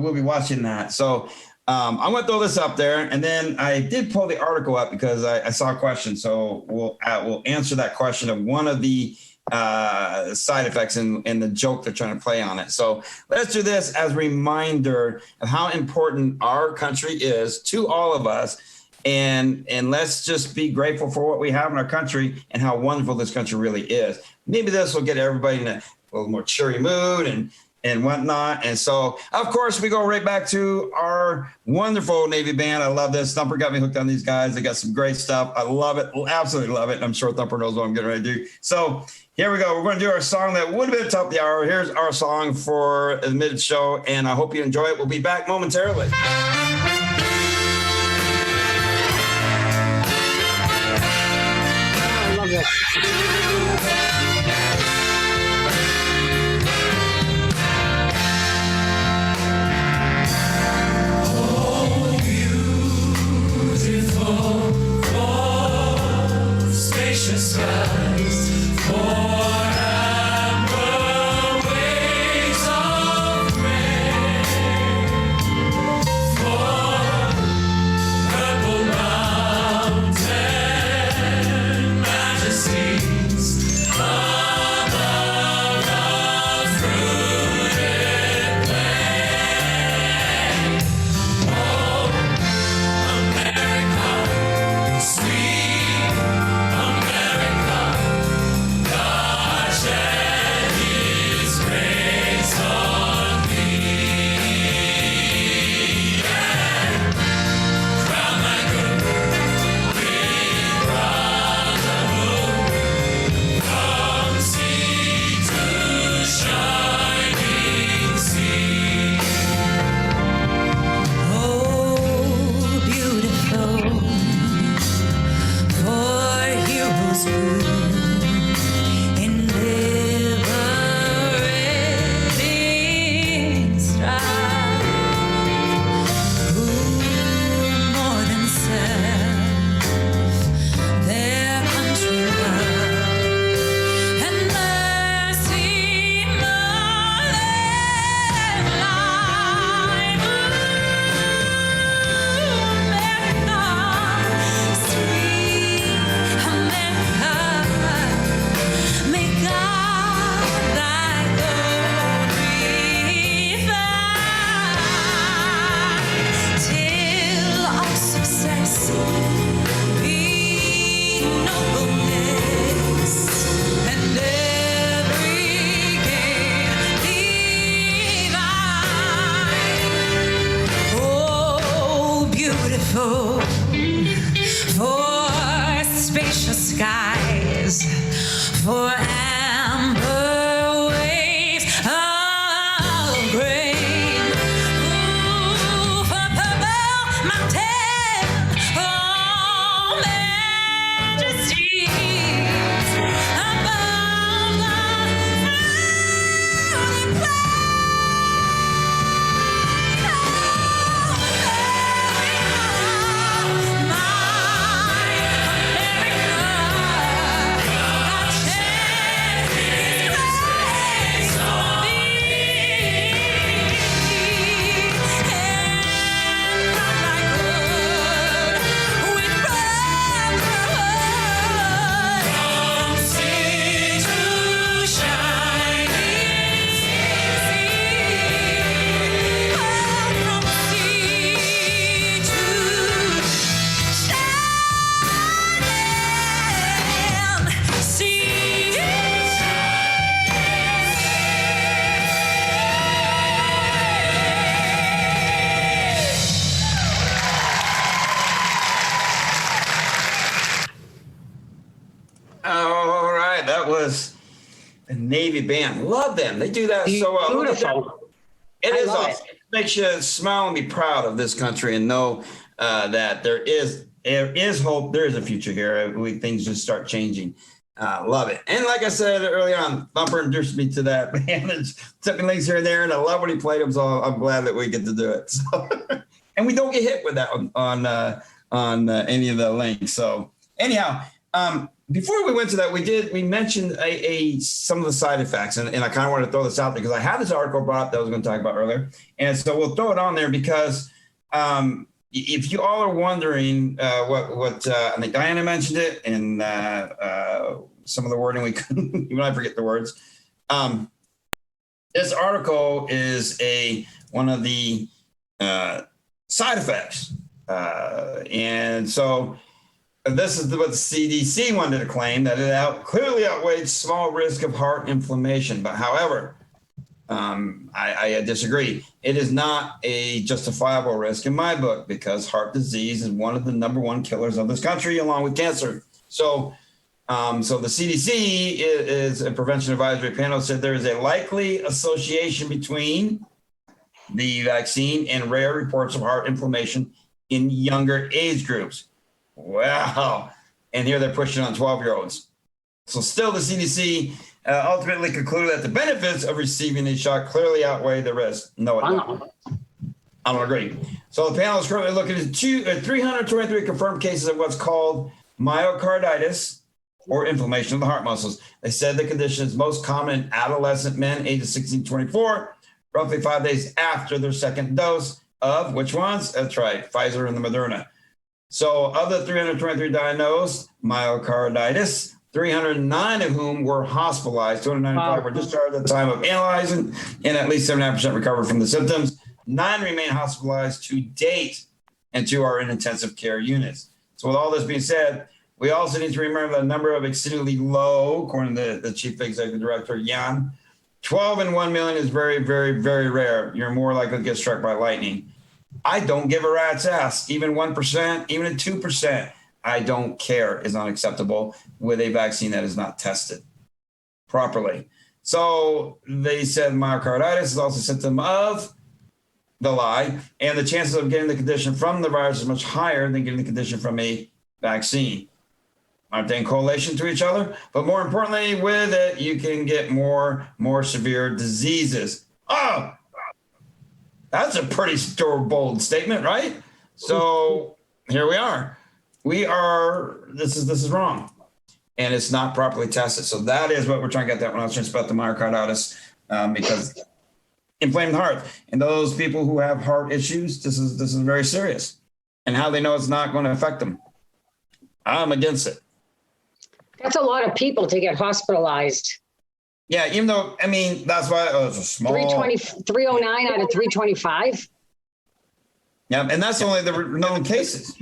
we'll be watching that. So I'm going to throw this up there. And then I did pull the article up because I saw a question. So we'll answer that question of one of the side effects and the joke they're trying to play on it. So let's do this as a reminder of how important our country is to all of us. And let's just be grateful for what we have in our country and how wonderful this country really is. Maybe this will get everybody in a little more cheery mood and whatnot. And so, of course, we go right back to our wonderful Navy band. I love this. Thumper got me hooked on these guys. They got some great stuff. I love it. Absolutely love it. I'm sure Thumper knows what I'm getting ready to do. So here we go. We're going to do our song that would have been at the top of the hour. Here's our song for the mid-show, and I hope you enjoy it. We'll be back momentarily. I love it. Skies forever waves of rain for purple mountain majesties. beautiful for spacious skies, for amber waves of grain. Ooh, for purple mountain, oh majesties above the floating All right, that was the Navy band. Love them. They do that so well. Beautiful. It I is love awesome. It makes you smile and be proud of this country and know that there is hope. There is a future here. Things just start changing. Love it. And like I said earlier on, Thumper introduced me to that band. It took me links here and there, and I love when he played them. So I'm glad that we get to do it. So, and we don't get hit with that on any of the links. So anyhow, before we went to that, we mentioned some of the side effects, and I kind of wanted to throw this out there because I had this article brought up that I was going to talk about earlier, and so we'll throw it on there because if you all are wondering what I think Dianna mentioned it, and some of the wording we couldn't, even I forget the words. This article is one of the side effects, and so. This is what the CDC wanted to claim, that it clearly outweighs small risk of heart inflammation. But however, I disagree. It is not a justifiable risk in my book because heart disease is one of the number one killers of this country, along with cancer. So the CDC is a prevention advisory panel said there is a likely association between the vaccine and rare reports of heart inflammation in younger age groups. Wow. And here they're pushing on 12-year-olds. So still the CDC ultimately concluded that the benefits of receiving a shot clearly outweigh the risk. No, it don't. I don't agree. So the panel is currently looking at 323 confirmed cases of what's called myocarditis or inflammation of the heart muscles. They said the condition is most common in adolescent men ages 16 to 24, roughly 5 days after their second dose of which ones? That's right, Pfizer and the Moderna. So of the 323 diagnosed myocarditis, 309 of whom were hospitalized, 295 were discharged at the time of analyzing, and at least 79% recovered from the symptoms. 9 remain hospitalized to date, and 2 are in intensive care units. So with all this being said, we also need to remember the number of exceedingly low, according to the chief executive director, Jan. 12 in 1 million is very, very, very rare. You're more likely to get struck by lightning. I don't give a rat's ass. Even 1%, even at 2%, I don't care is unacceptable with a vaccine that is not tested properly. So they said myocarditis is also a symptom of the lie, and the chances of getting the condition from the virus is much higher than getting the condition from a vaccine. Aren't they in correlation to each other? But more importantly, with it, you can get more severe diseases. Oh, that's a pretty bold statement, right? So here we are. This is wrong. And it's not properly tested. So that is what we're trying to get that when I was trying to about the myocarditis, because inflamed heart. And those people who have heart issues, this is very serious. And how they know it's not going to affect them. I'm against it. That's a lot of people to get hospitalized. Yeah, even though, I mean, that's why it's a small... 309 out of 325. Yeah, and that's only the known cases.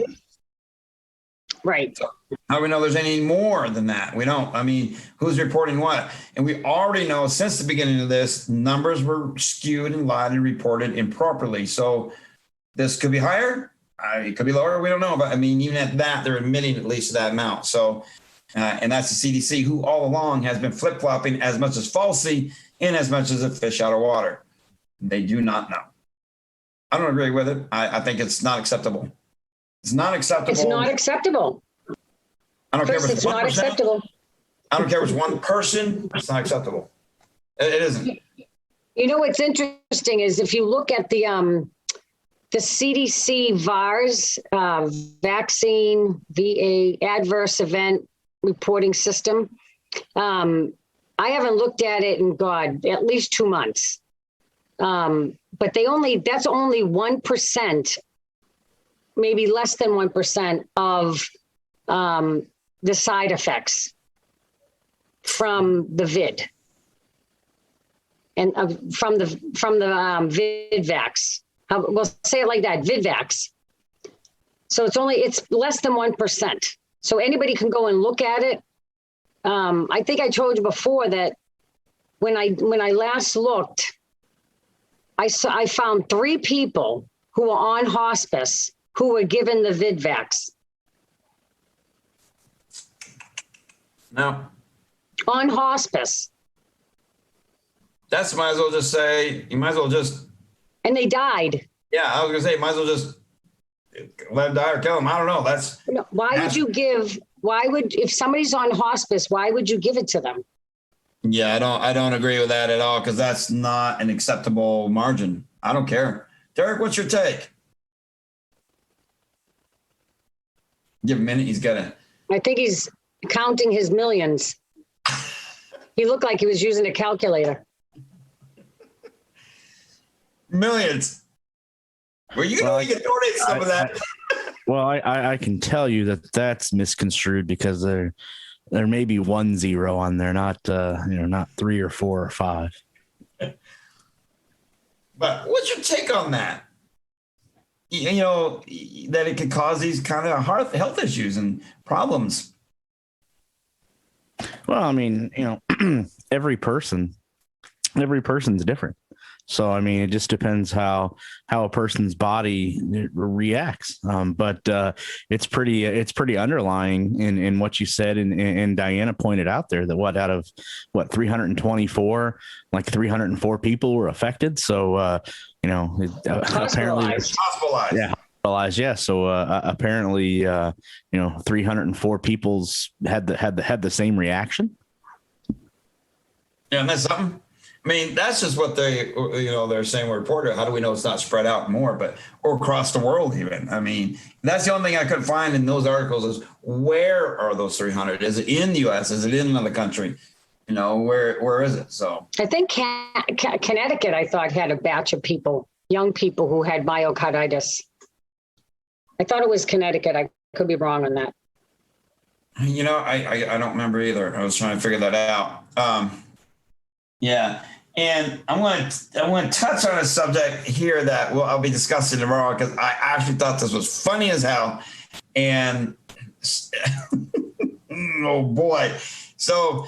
Right. So how do we know there's any more than that? We don't. I mean, who's reporting what? And we already know since the beginning of this, numbers were skewed and lied and reported improperly. So this could be higher. It could be lower. We don't know. But I mean, even at that, they're admitting at least that amount. So, and that's the CDC, who all along has been flip-flopping as much as falsely in as much as a fish out of water. They do not know. I don't agree with it. I think it's not acceptable. It's not acceptable. It's not acceptable. I don't care if Chris, it's it's not 1%. acceptable. I don't care if it's one person. It's not acceptable. It isn't. You know what's interesting is if you look at the CDC VARS, vaccine VA adverse event reporting system. I haven't looked at it in at least 2 months. But that's only 1%, maybe less than 1% of the side effects from the vid and from the VidVax. We'll say it like that, VidVax. So it's less than 1%. So anybody can go and look at it. I think I told you before that when I last looked, I found 3 people who were on hospice who were given the VidVax. No. On hospice. That's might as well just say, you might as well just. And they died. Yeah, I was going to say, might as well just let them die or kill them. I don't know. If somebody's on hospice, why would you give it to them? Yeah, I don't agree with that at all, because that's not an acceptable margin. I don't care. Derek, what's your take? Give him a minute. He's got to. I think he's counting his millions. He looked like he was using a calculator. Millions. Well, you know, you can donate some of that. Well, I can tell you that that's misconstrued, because there may be 1 0 on there, not 3 or 4 or 5. But what's your take on that? You know, that it could cause these kind of health issues and problems. Well, I mean, every person's different. So, I mean, it just depends how a person's body reacts. But it's pretty underlying in what you said. And Dianna pointed out there that out of 324, like 304 people were affected. So, apparently, hospitalized. Yeah. Yeah. So apparently, 304 people's had the same reaction. Yeah, and that's something. I mean, that's just what they're saying. We reported. How do we know it's not spread out more, or across the world even? I mean, that's the only thing I could find in those articles is, where are those 300? Is it in the U.S.? Is it in another country? Where is it? So I think Connecticut, I thought, had a batch of people, young people who had myocarditis. I thought it was Connecticut. I could be wrong on that. I don't remember either. I was trying to figure that out. Yeah. And I want to touch on a subject here that I'll be discussing tomorrow, because I actually thought this was funny as hell. And oh boy. So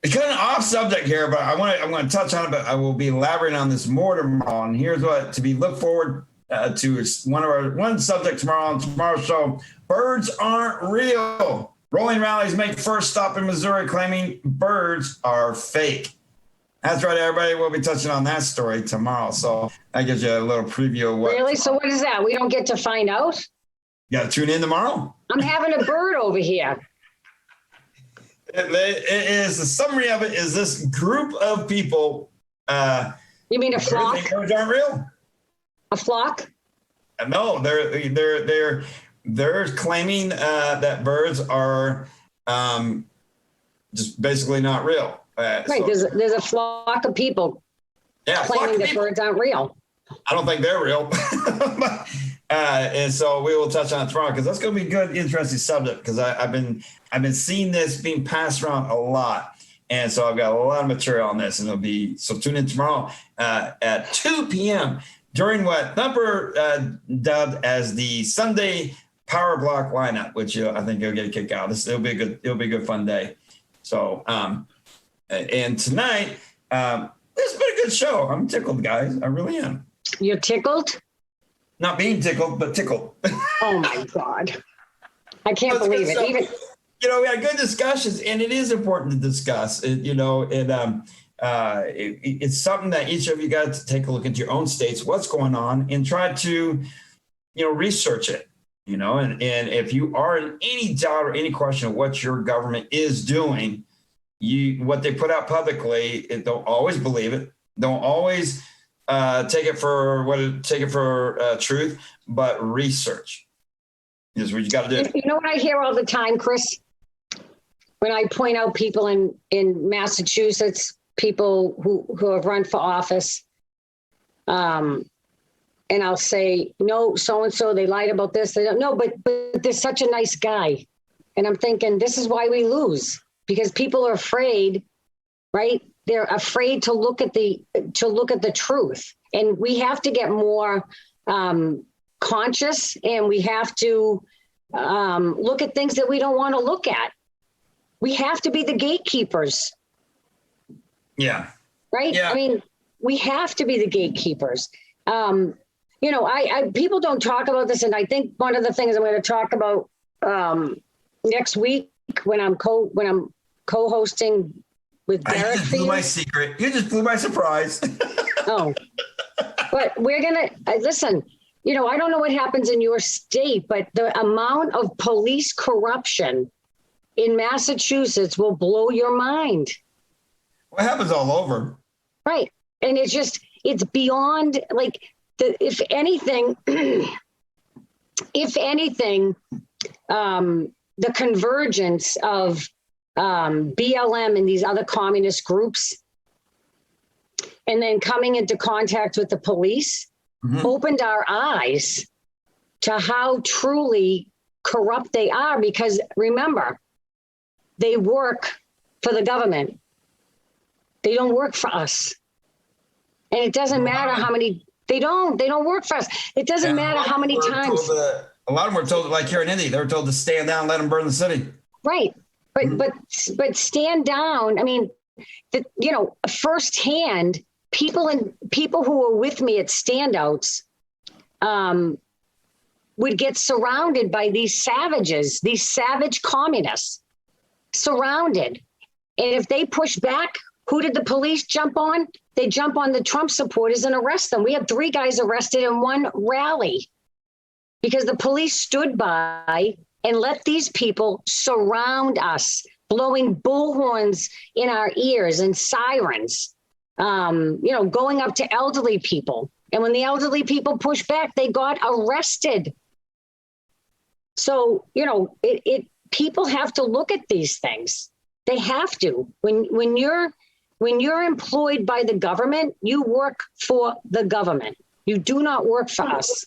it's kind of off subject here, but I'm going to touch on it, but I will be elaborating on this more tomorrow. And here's what to be look forward to one subject tomorrow on tomorrow's show. Birds aren't real. Rolling rallies make first stop in Missouri, claiming birds are fake. That's right, everybody. We'll be touching on that story tomorrow. So that gives you a little preview of what. Really? So what is that? We don't get to find out? You got to tune in tomorrow. I'm having a bird over here. It is the summary of it is this group of people. You mean a flock? Birds aren't real. A flock? No, they're claiming that birds are just basically not real. Right. So, there's a flock of people claiming that birds aren't real. I don't think they're real. And so we will touch on it tomorrow, because that's going to be a good, interesting subject, because I've been seeing this being passed around a lot. And so I've got a lot of material on this, and so tune in tomorrow at 2 p.m. during what Thumper dubbed as the Sunday Power Block lineup, which I think you'll get a kick out. It'll be a good fun day. So, and tonight, this has been a good show. I'm tickled, guys. I really am. You're tickled? Not being tickled, but tickled. Oh my God. I can't believe it. Even We had good discussions, and it is important to discuss. It's something that each of you got to take a look into your own states, what's going on, and try to, research it. And if you are in any doubt or any question of what your government is doing, what they put out publicly, don't always believe it. Don't always take it for truth, but research is what you got to do. You know what I hear all the time, Chris? When I point out people in Massachusetts, people who have run for office, and I'll say, no, so-and-so, they lied about this. They don't know, but there's such a nice guy. And I'm thinking, this is why we lose, because people are afraid, right? They're afraid to look at the truth. And we have to get more conscious, and we have to look at things that we don't want to look at. We have to be the gatekeepers. Yeah. Right? Yeah. I mean, we have to be the gatekeepers. People don't talk about this, and I think one of the things I'm going to talk about next week when I'm co-hosting with Derek. You just blew my secret. You just blew my surprise. Oh, but we're going to listen. I don't know what happens in your state, but the amount of police corruption in Massachusetts will blow your mind. What happens all over? Right. And it's beyond, like, if anything, the convergence of BLM and these other communist groups, and then coming into contact with the police, opened our eyes to how truly corrupt they are. Because remember, they work for the government. They don't work for us. And it doesn't matter how many, they don't work for us. It doesn't matter how many times. A lot of them were told, like here in Indy, they were told to stand down, let them burn the city. Right. But stand down. I mean, firsthand, people who were with me at standouts would get surrounded by these savages, these savage communists, surrounded. And if they push back, who did the police jump on? They jump on the Trump supporters and arrest them. We had 3 guys arrested in one rally because the police stood by and let these people surround us, blowing bullhorns in our ears and sirens, going up to elderly people. And when the elderly people pushed back, they got arrested. So, people have to look at these things. They have to. When you're employed by the government, you work for the government. You do not work for us.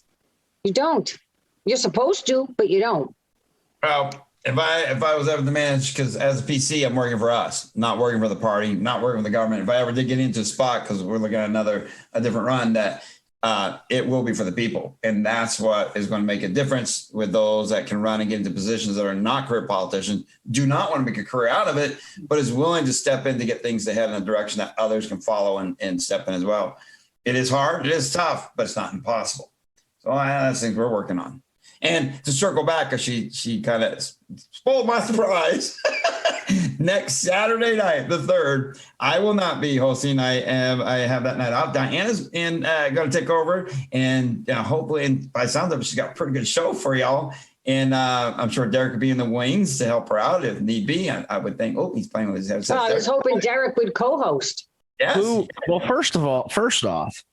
You don't. You're supposed to, but you don't. Well, if I was ever the manager, because as a PC, I'm working for us, not working for the party, not working for the government. If I ever did get into a spot, because we're looking at a different run, that it will be for the people. And that's what is going to make a difference with those that can run and get into positions that are not career politicians, do not want to make a career out of it, but is willing to step in to get things ahead in a direction that others can follow and step in as well. It is hard. It is tough, but it's not impossible. So that's things we're working on. And to circle back, because she kind of spoiled my surprise. Next Saturday night, the 3rd, I will not be hosting. I have that night off. Dianna's going to take over, and hopefully, and by the sounds of it, she's got a pretty good show for y'all. And I'm sure Derek will be in the wings to help her out if need be. I would think. Oh, he's playing with his headset. I was hoping Derek would co-host. Yes. Well, first off,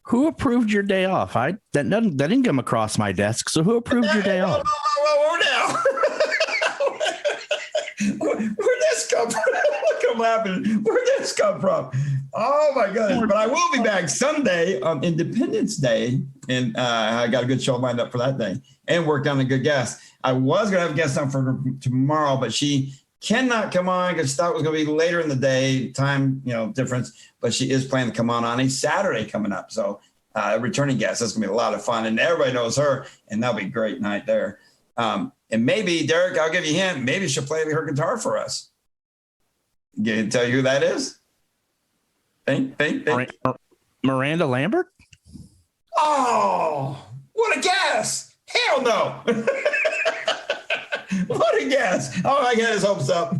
who approved your day off? That didn't come across my desk. So who approved your day off? Whoa, now. Where'd this come from? Look what happened. Where'd this come from? Oh my goodness. But I will be back Sunday on Independence Day. And I got a good show lined up for that day and worked on a good guest. I was going to have a guest on for tomorrow, but she cannot come on because she thought it was going to be later in the day, time, difference. But she is planning to come on a Saturday coming up. So a returning guest, that's going to be a lot of fun. And everybody knows her, and that'll be a great night there. And maybe, Derek, I'll give you a hint. Maybe she'll play her guitar for us. Can I tell you who that is? Think. Miranda Lambert? Oh, what no. What a guess. Oh, I got his hopes up.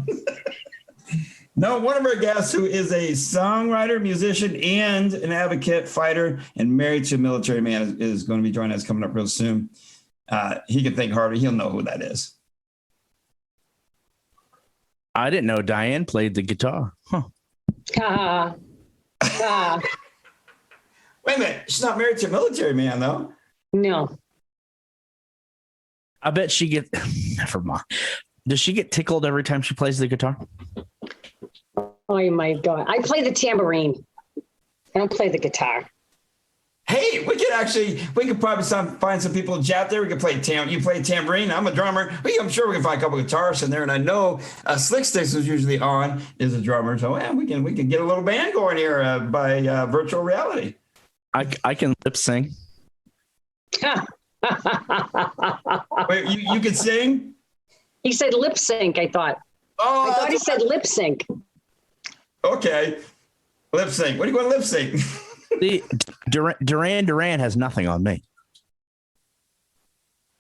No, one of our guests who is a songwriter, musician, and an advocate, fighter, and married to a military man is going to be joining us coming up real soon. He can think harder. He'll know who that is. I didn't know Diane played the guitar. Huh. Wait a minute. She's not married to a military man, though. No. I bet she get. Never mind. Does she get tickled every time she plays the guitar? Oh my God. I play the tambourine. I don't play the guitar. Hey, we could probably find some people in chat there. We could play you play tambourine. I'm a drummer. I'm sure we can find a couple of guitarists in there. And I know Slick Sticks is usually on, is a drummer. So yeah, we can get a little band going here by virtual reality. I can lip sing. Wait, you can sing? He said lip sync, I thought. Oh, I thought he said lip sync. Okay. Lip sync. What are you going to lip sync? The Duran has nothing on me.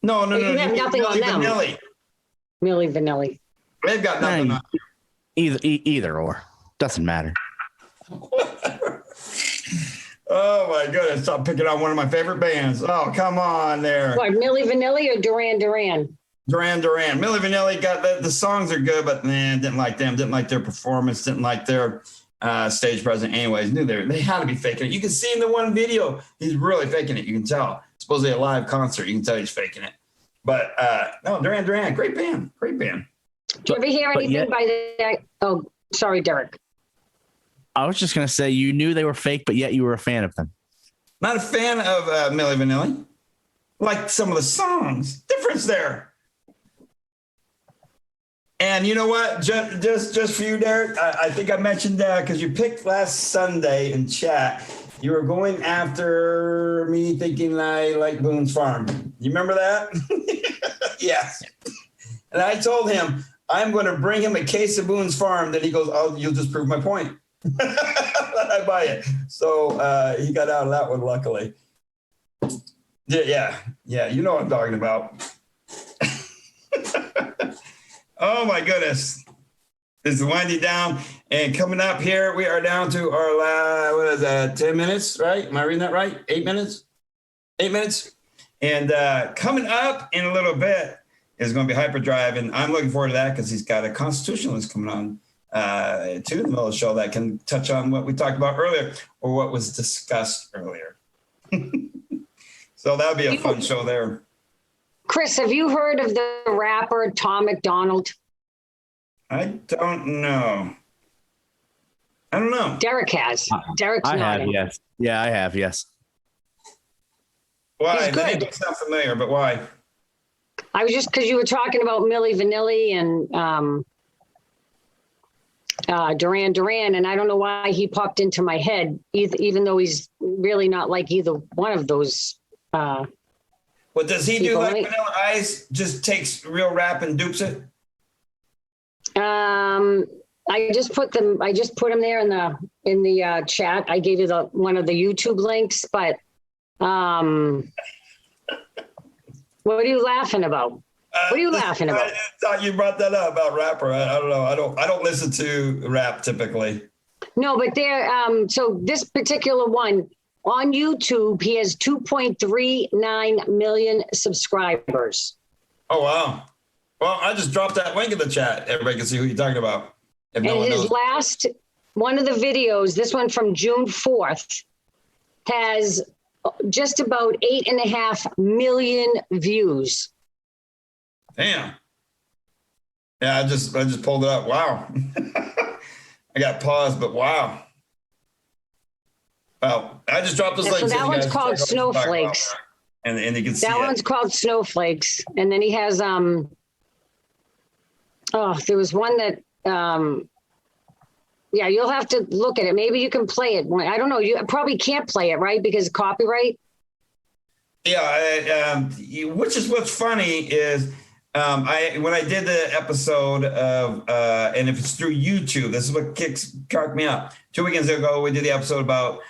No. You have nothing on them. Milli Vanilli. They've got nothing on. Either or. Doesn't matter. Oh my goodness. Stop picking on one of my favorite bands. Oh, come on there. What, Milli Vanilli or Duran Duran? Duran. Milli Vanilli got the songs are good, but didn't like them. Didn't like their performance. Didn't like their stage presence. Anyways, knew they had to be faking it. You can see in the one video, he's really faking it. You can tell. Supposedly a live concert. You can tell he's faking it. But no, Duran, great band. Do you ever hear anything by that? Oh, sorry, Derek. I was just going to say, you knew they were fake, but yet you were a fan of them. Not a fan of Milli Vanilli. Like some of the songs. Difference there. And you know what? Just for you, Derek, I think I mentioned that because you picked last Sunday in chat. You were going after me thinking I like Boone's Farm. You remember that? Yes. And I told him, I'm going to bring him a case of Boone's Farm. Then he goes, oh, you'll just prove my point. I buy it. So he got out of that one, luckily. Yeah. You know what I'm talking about. Oh my goodness. It's winding down. And coming up here, we are down to our 10 minutes, right? Am I reading that right? 8 minutes? 8 minutes. And coming up in a little bit is going to be Hyperdrive. And I'm looking forward to that because he's got a constitutionalist coming on to the middle of the show that can touch on what we talked about earlier or what was discussed earlier. So that would be a fun show there. Chris, have you heard of the rapper Tom McDonald? I don't know. Derek has. Derek's I nodding. have, yes. Yeah, I have, yes. Why? He's The name good. doesn't sound familiar, but why? I was just because you were talking about Milli Vanilli and Duran, and I don't know why he popped into my head, even though he's really not like either one of those. What does he do? Like Vanilla Ice just takes real rap and dupes it? I just put him there in the chat. I gave you one of the YouTube links, but what are you laughing about? What are you laughing about? I thought you brought that up about rapper. I don't know. I don't listen to rap typically. No, but so this particular one on YouTube, he has 2.39 million subscribers. Oh wow! Well, I just dropped that link in the chat. Everybody can see who you're talking about. If no And one his knows. last one of the videos, this one from June 4th, has just about 8.5 million views. Damn. Yeah, I just pulled it up. Wow. I got paused, but wow. Well, I just dropped this link. So that you one's guys called check out what we're talking about. Snowflakes. And you can see That one's called Snowflakes. And then he has there was one that you'll have to look at it. Maybe you can play it. I don't know. You probably can't play it, right? Because of copyright. Yeah, which is what's funny is when I did the episode of and if it's through YouTube, this is what cracked me up. 2 weekends ago, we did the episode about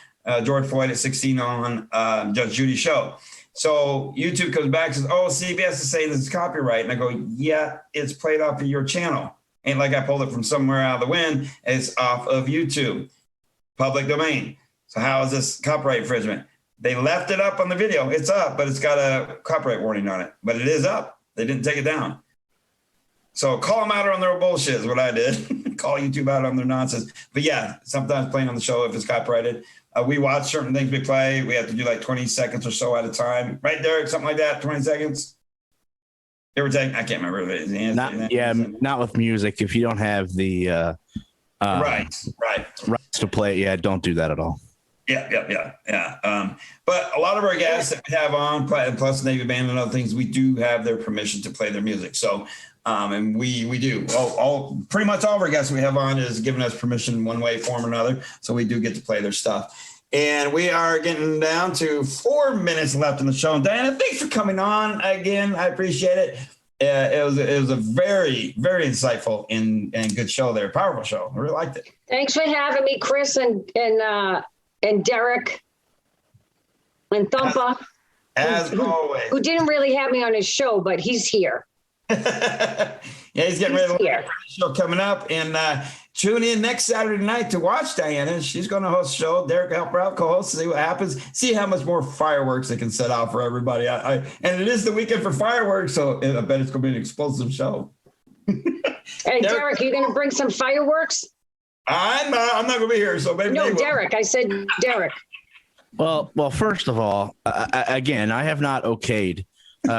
George Floyd at 16 on Judge Judy's show. So YouTube comes back and says, oh, CBS is saying this is copyright. And I go, yeah, it's played off of your channel. Ain't like I pulled it from somewhere out of the wind. It's off of YouTube, public domain. So how is this copyright infringement? They left it up on the video. It's up, but it's got a copyright warning on it. But it is up. They didn't take it down. So call them out on their bullshit is what I did. Call YouTube out on their nonsense. But yeah, sometimes playing on the show if it's copyrighted. We watch certain things we play. We have to do like 20 seconds or so at a time. Right, Derek? Something like that, 20 seconds? Give or take? I can't remember. Not with music. If you don't have the rights to play, don't do that at all. Yeah. But a lot of our guests that we have on, plus Navy Band and other things, we do have their permission to play their music. So, and we do. Pretty much all of our guests we have on is giving us permission one way, form, or another. So we do get to play their stuff. And we are getting down to 4 minutes left in the show. And Dianna, thanks for coming on again. I appreciate it. It was a very, very insightful and good show there. Powerful show. I really liked it. Thanks for having me, Chris and Derek and Thumper. As always. Who didn't really have me on his show, but he's here. He's getting ready to show coming up. And tune in next Saturday night to watch Dianna. She's going to host the show. Derek help her out, co-host, see what happens. See how much more fireworks they can set out for everybody. And it is the weekend for fireworks, so I bet it's going to be an explosive show. Hey, Derek, you going to bring some fireworks? I'm not going to be here, so maybe. No, Derek. I said Derek. Well, first of all, again, I have not okayed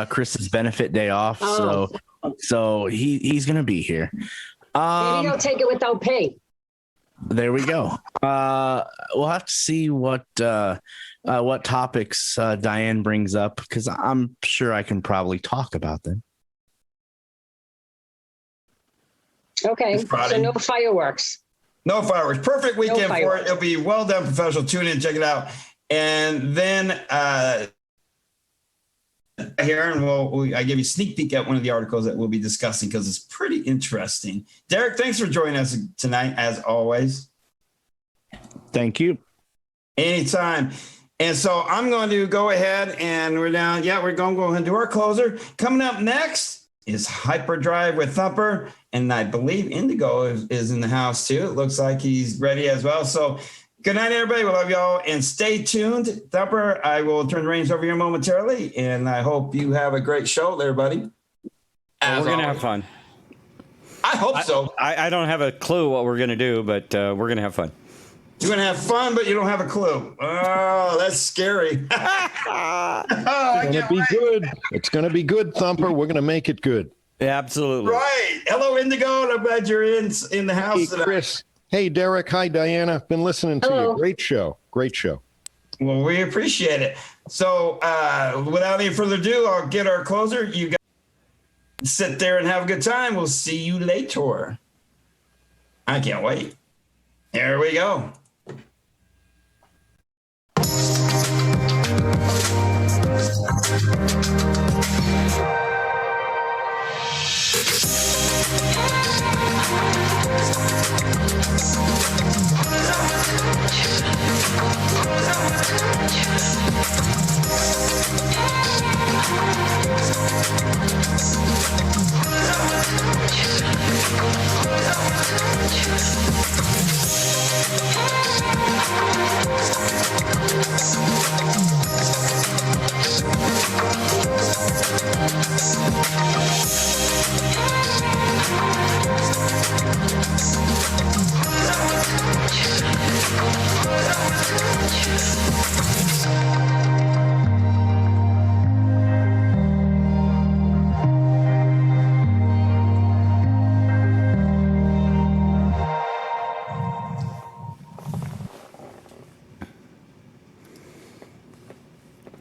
Chris's benefit day off, so he's going to be here. Maybe he'll take it without pay. There we go. We'll have to see what topics Diane brings up, because I'm sure I can probably talk about them. Okay, so no fireworks. No fireworks. Perfect weekend for it. It'll be well done, professional. Tune in, check it out. And then here, and I give you a sneak peek at one of the articles that we'll be discussing because it's pretty interesting. Derek, thanks for joining us tonight, as always. Thank you. Anytime. And so I'm going to go ahead and we're going to go ahead and do our closer. Coming up next is Hyperdrive with Thumper. And I believe Indigo is in the house too. It looks like he's ready as well. So good night, everybody. We love y'all. And stay tuned. Thumper, I will turn the reins over here momentarily. And I hope you have a great show there, buddy. We're going to have fun. I hope so. I don't have a clue what we're going to do, but we're going to have fun. You're going to have fun, but you don't have a clue. Oh, that's scary. It's going to be good. It's going to be good, Thumper. We're going to make it good. Yeah, absolutely. Right. Hello, Indigo. And I'm glad you're in the house. Hey, today. Chris. Hey, Derek. Hi, Dianna. Been listening to you. Great show. Great show. Well, we appreciate it. So without any further ado, I'll get our closer. You guys sit there and have a good time. We'll see you later. I can't wait. Here we go.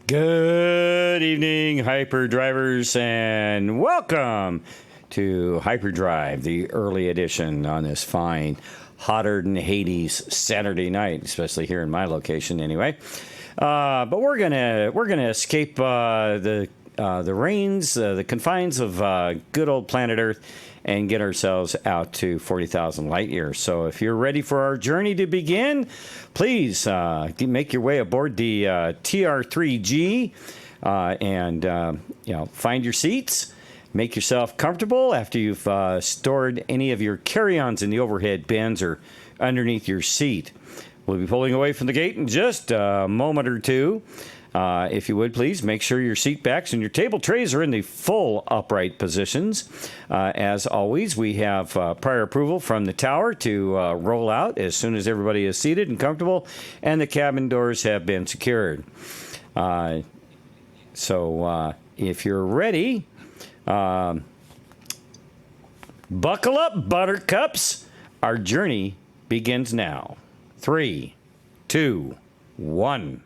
Good evening, hyperdrivers, and welcome to Hyperdrive, the early edition on this fine, hotter than Hades Saturday night, especially here in my location, anyway. But we're gonna escape the reins, the confines of good old planet Earth, and get ourselves out to 40,000 light years. So if you're ready for our journey to begin, please make your way aboard the TR3G. Find your seats. Make yourself comfortable after you've stored any of your carry-ons in the overhead bins or underneath your seat. We'll be pulling away from the gate in just a moment or two. If you would, please make sure your seat backs and your table trays are in the full upright positions. As always, we have prior approval from the tower to roll out as soon as everybody is seated and comfortable, and the cabin doors have been secured. So if you're ready, buckle up, buttercups. Our journey begins now. 3, 2, 1.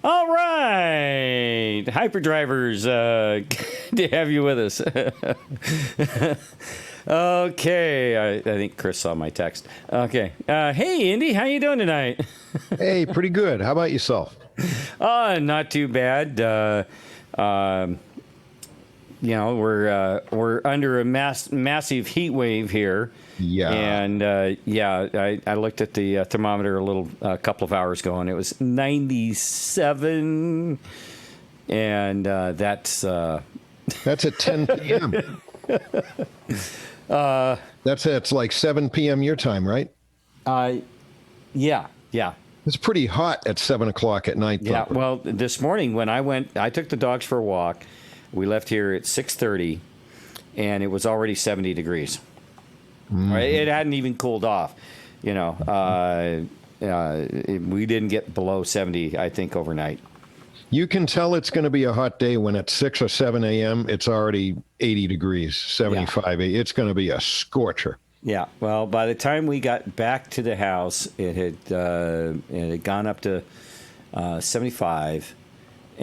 All right, hyperdrivers, good to have you with us. Okay, I think Chris saw my text. Okay, hey Indy, how you doing tonight? Hey, pretty good. How about yourself? Not too bad. We're under a massive heat wave here. Yeah. And I looked at the thermometer a couple of hours ago, and it was 97, and that's at 10 p.m. That's like 7 p.m. your time, right? Yeah. It's pretty hot at 7 o'clock at night. Yeah. Thumper. Well, this morning when I took the dogs for a walk. We left here at 6:30, and it was already 70 degrees. Mm-hmm. Right? It hadn't even cooled off. We didn't get below 70, I think, overnight. You can tell it's going to be a hot day when at 6 or 7 a.m. it's already 80 degrees, 75. Yeah. It's going to be a scorcher. Yeah. Well, by the time we got back to the house, it had gone up to 75.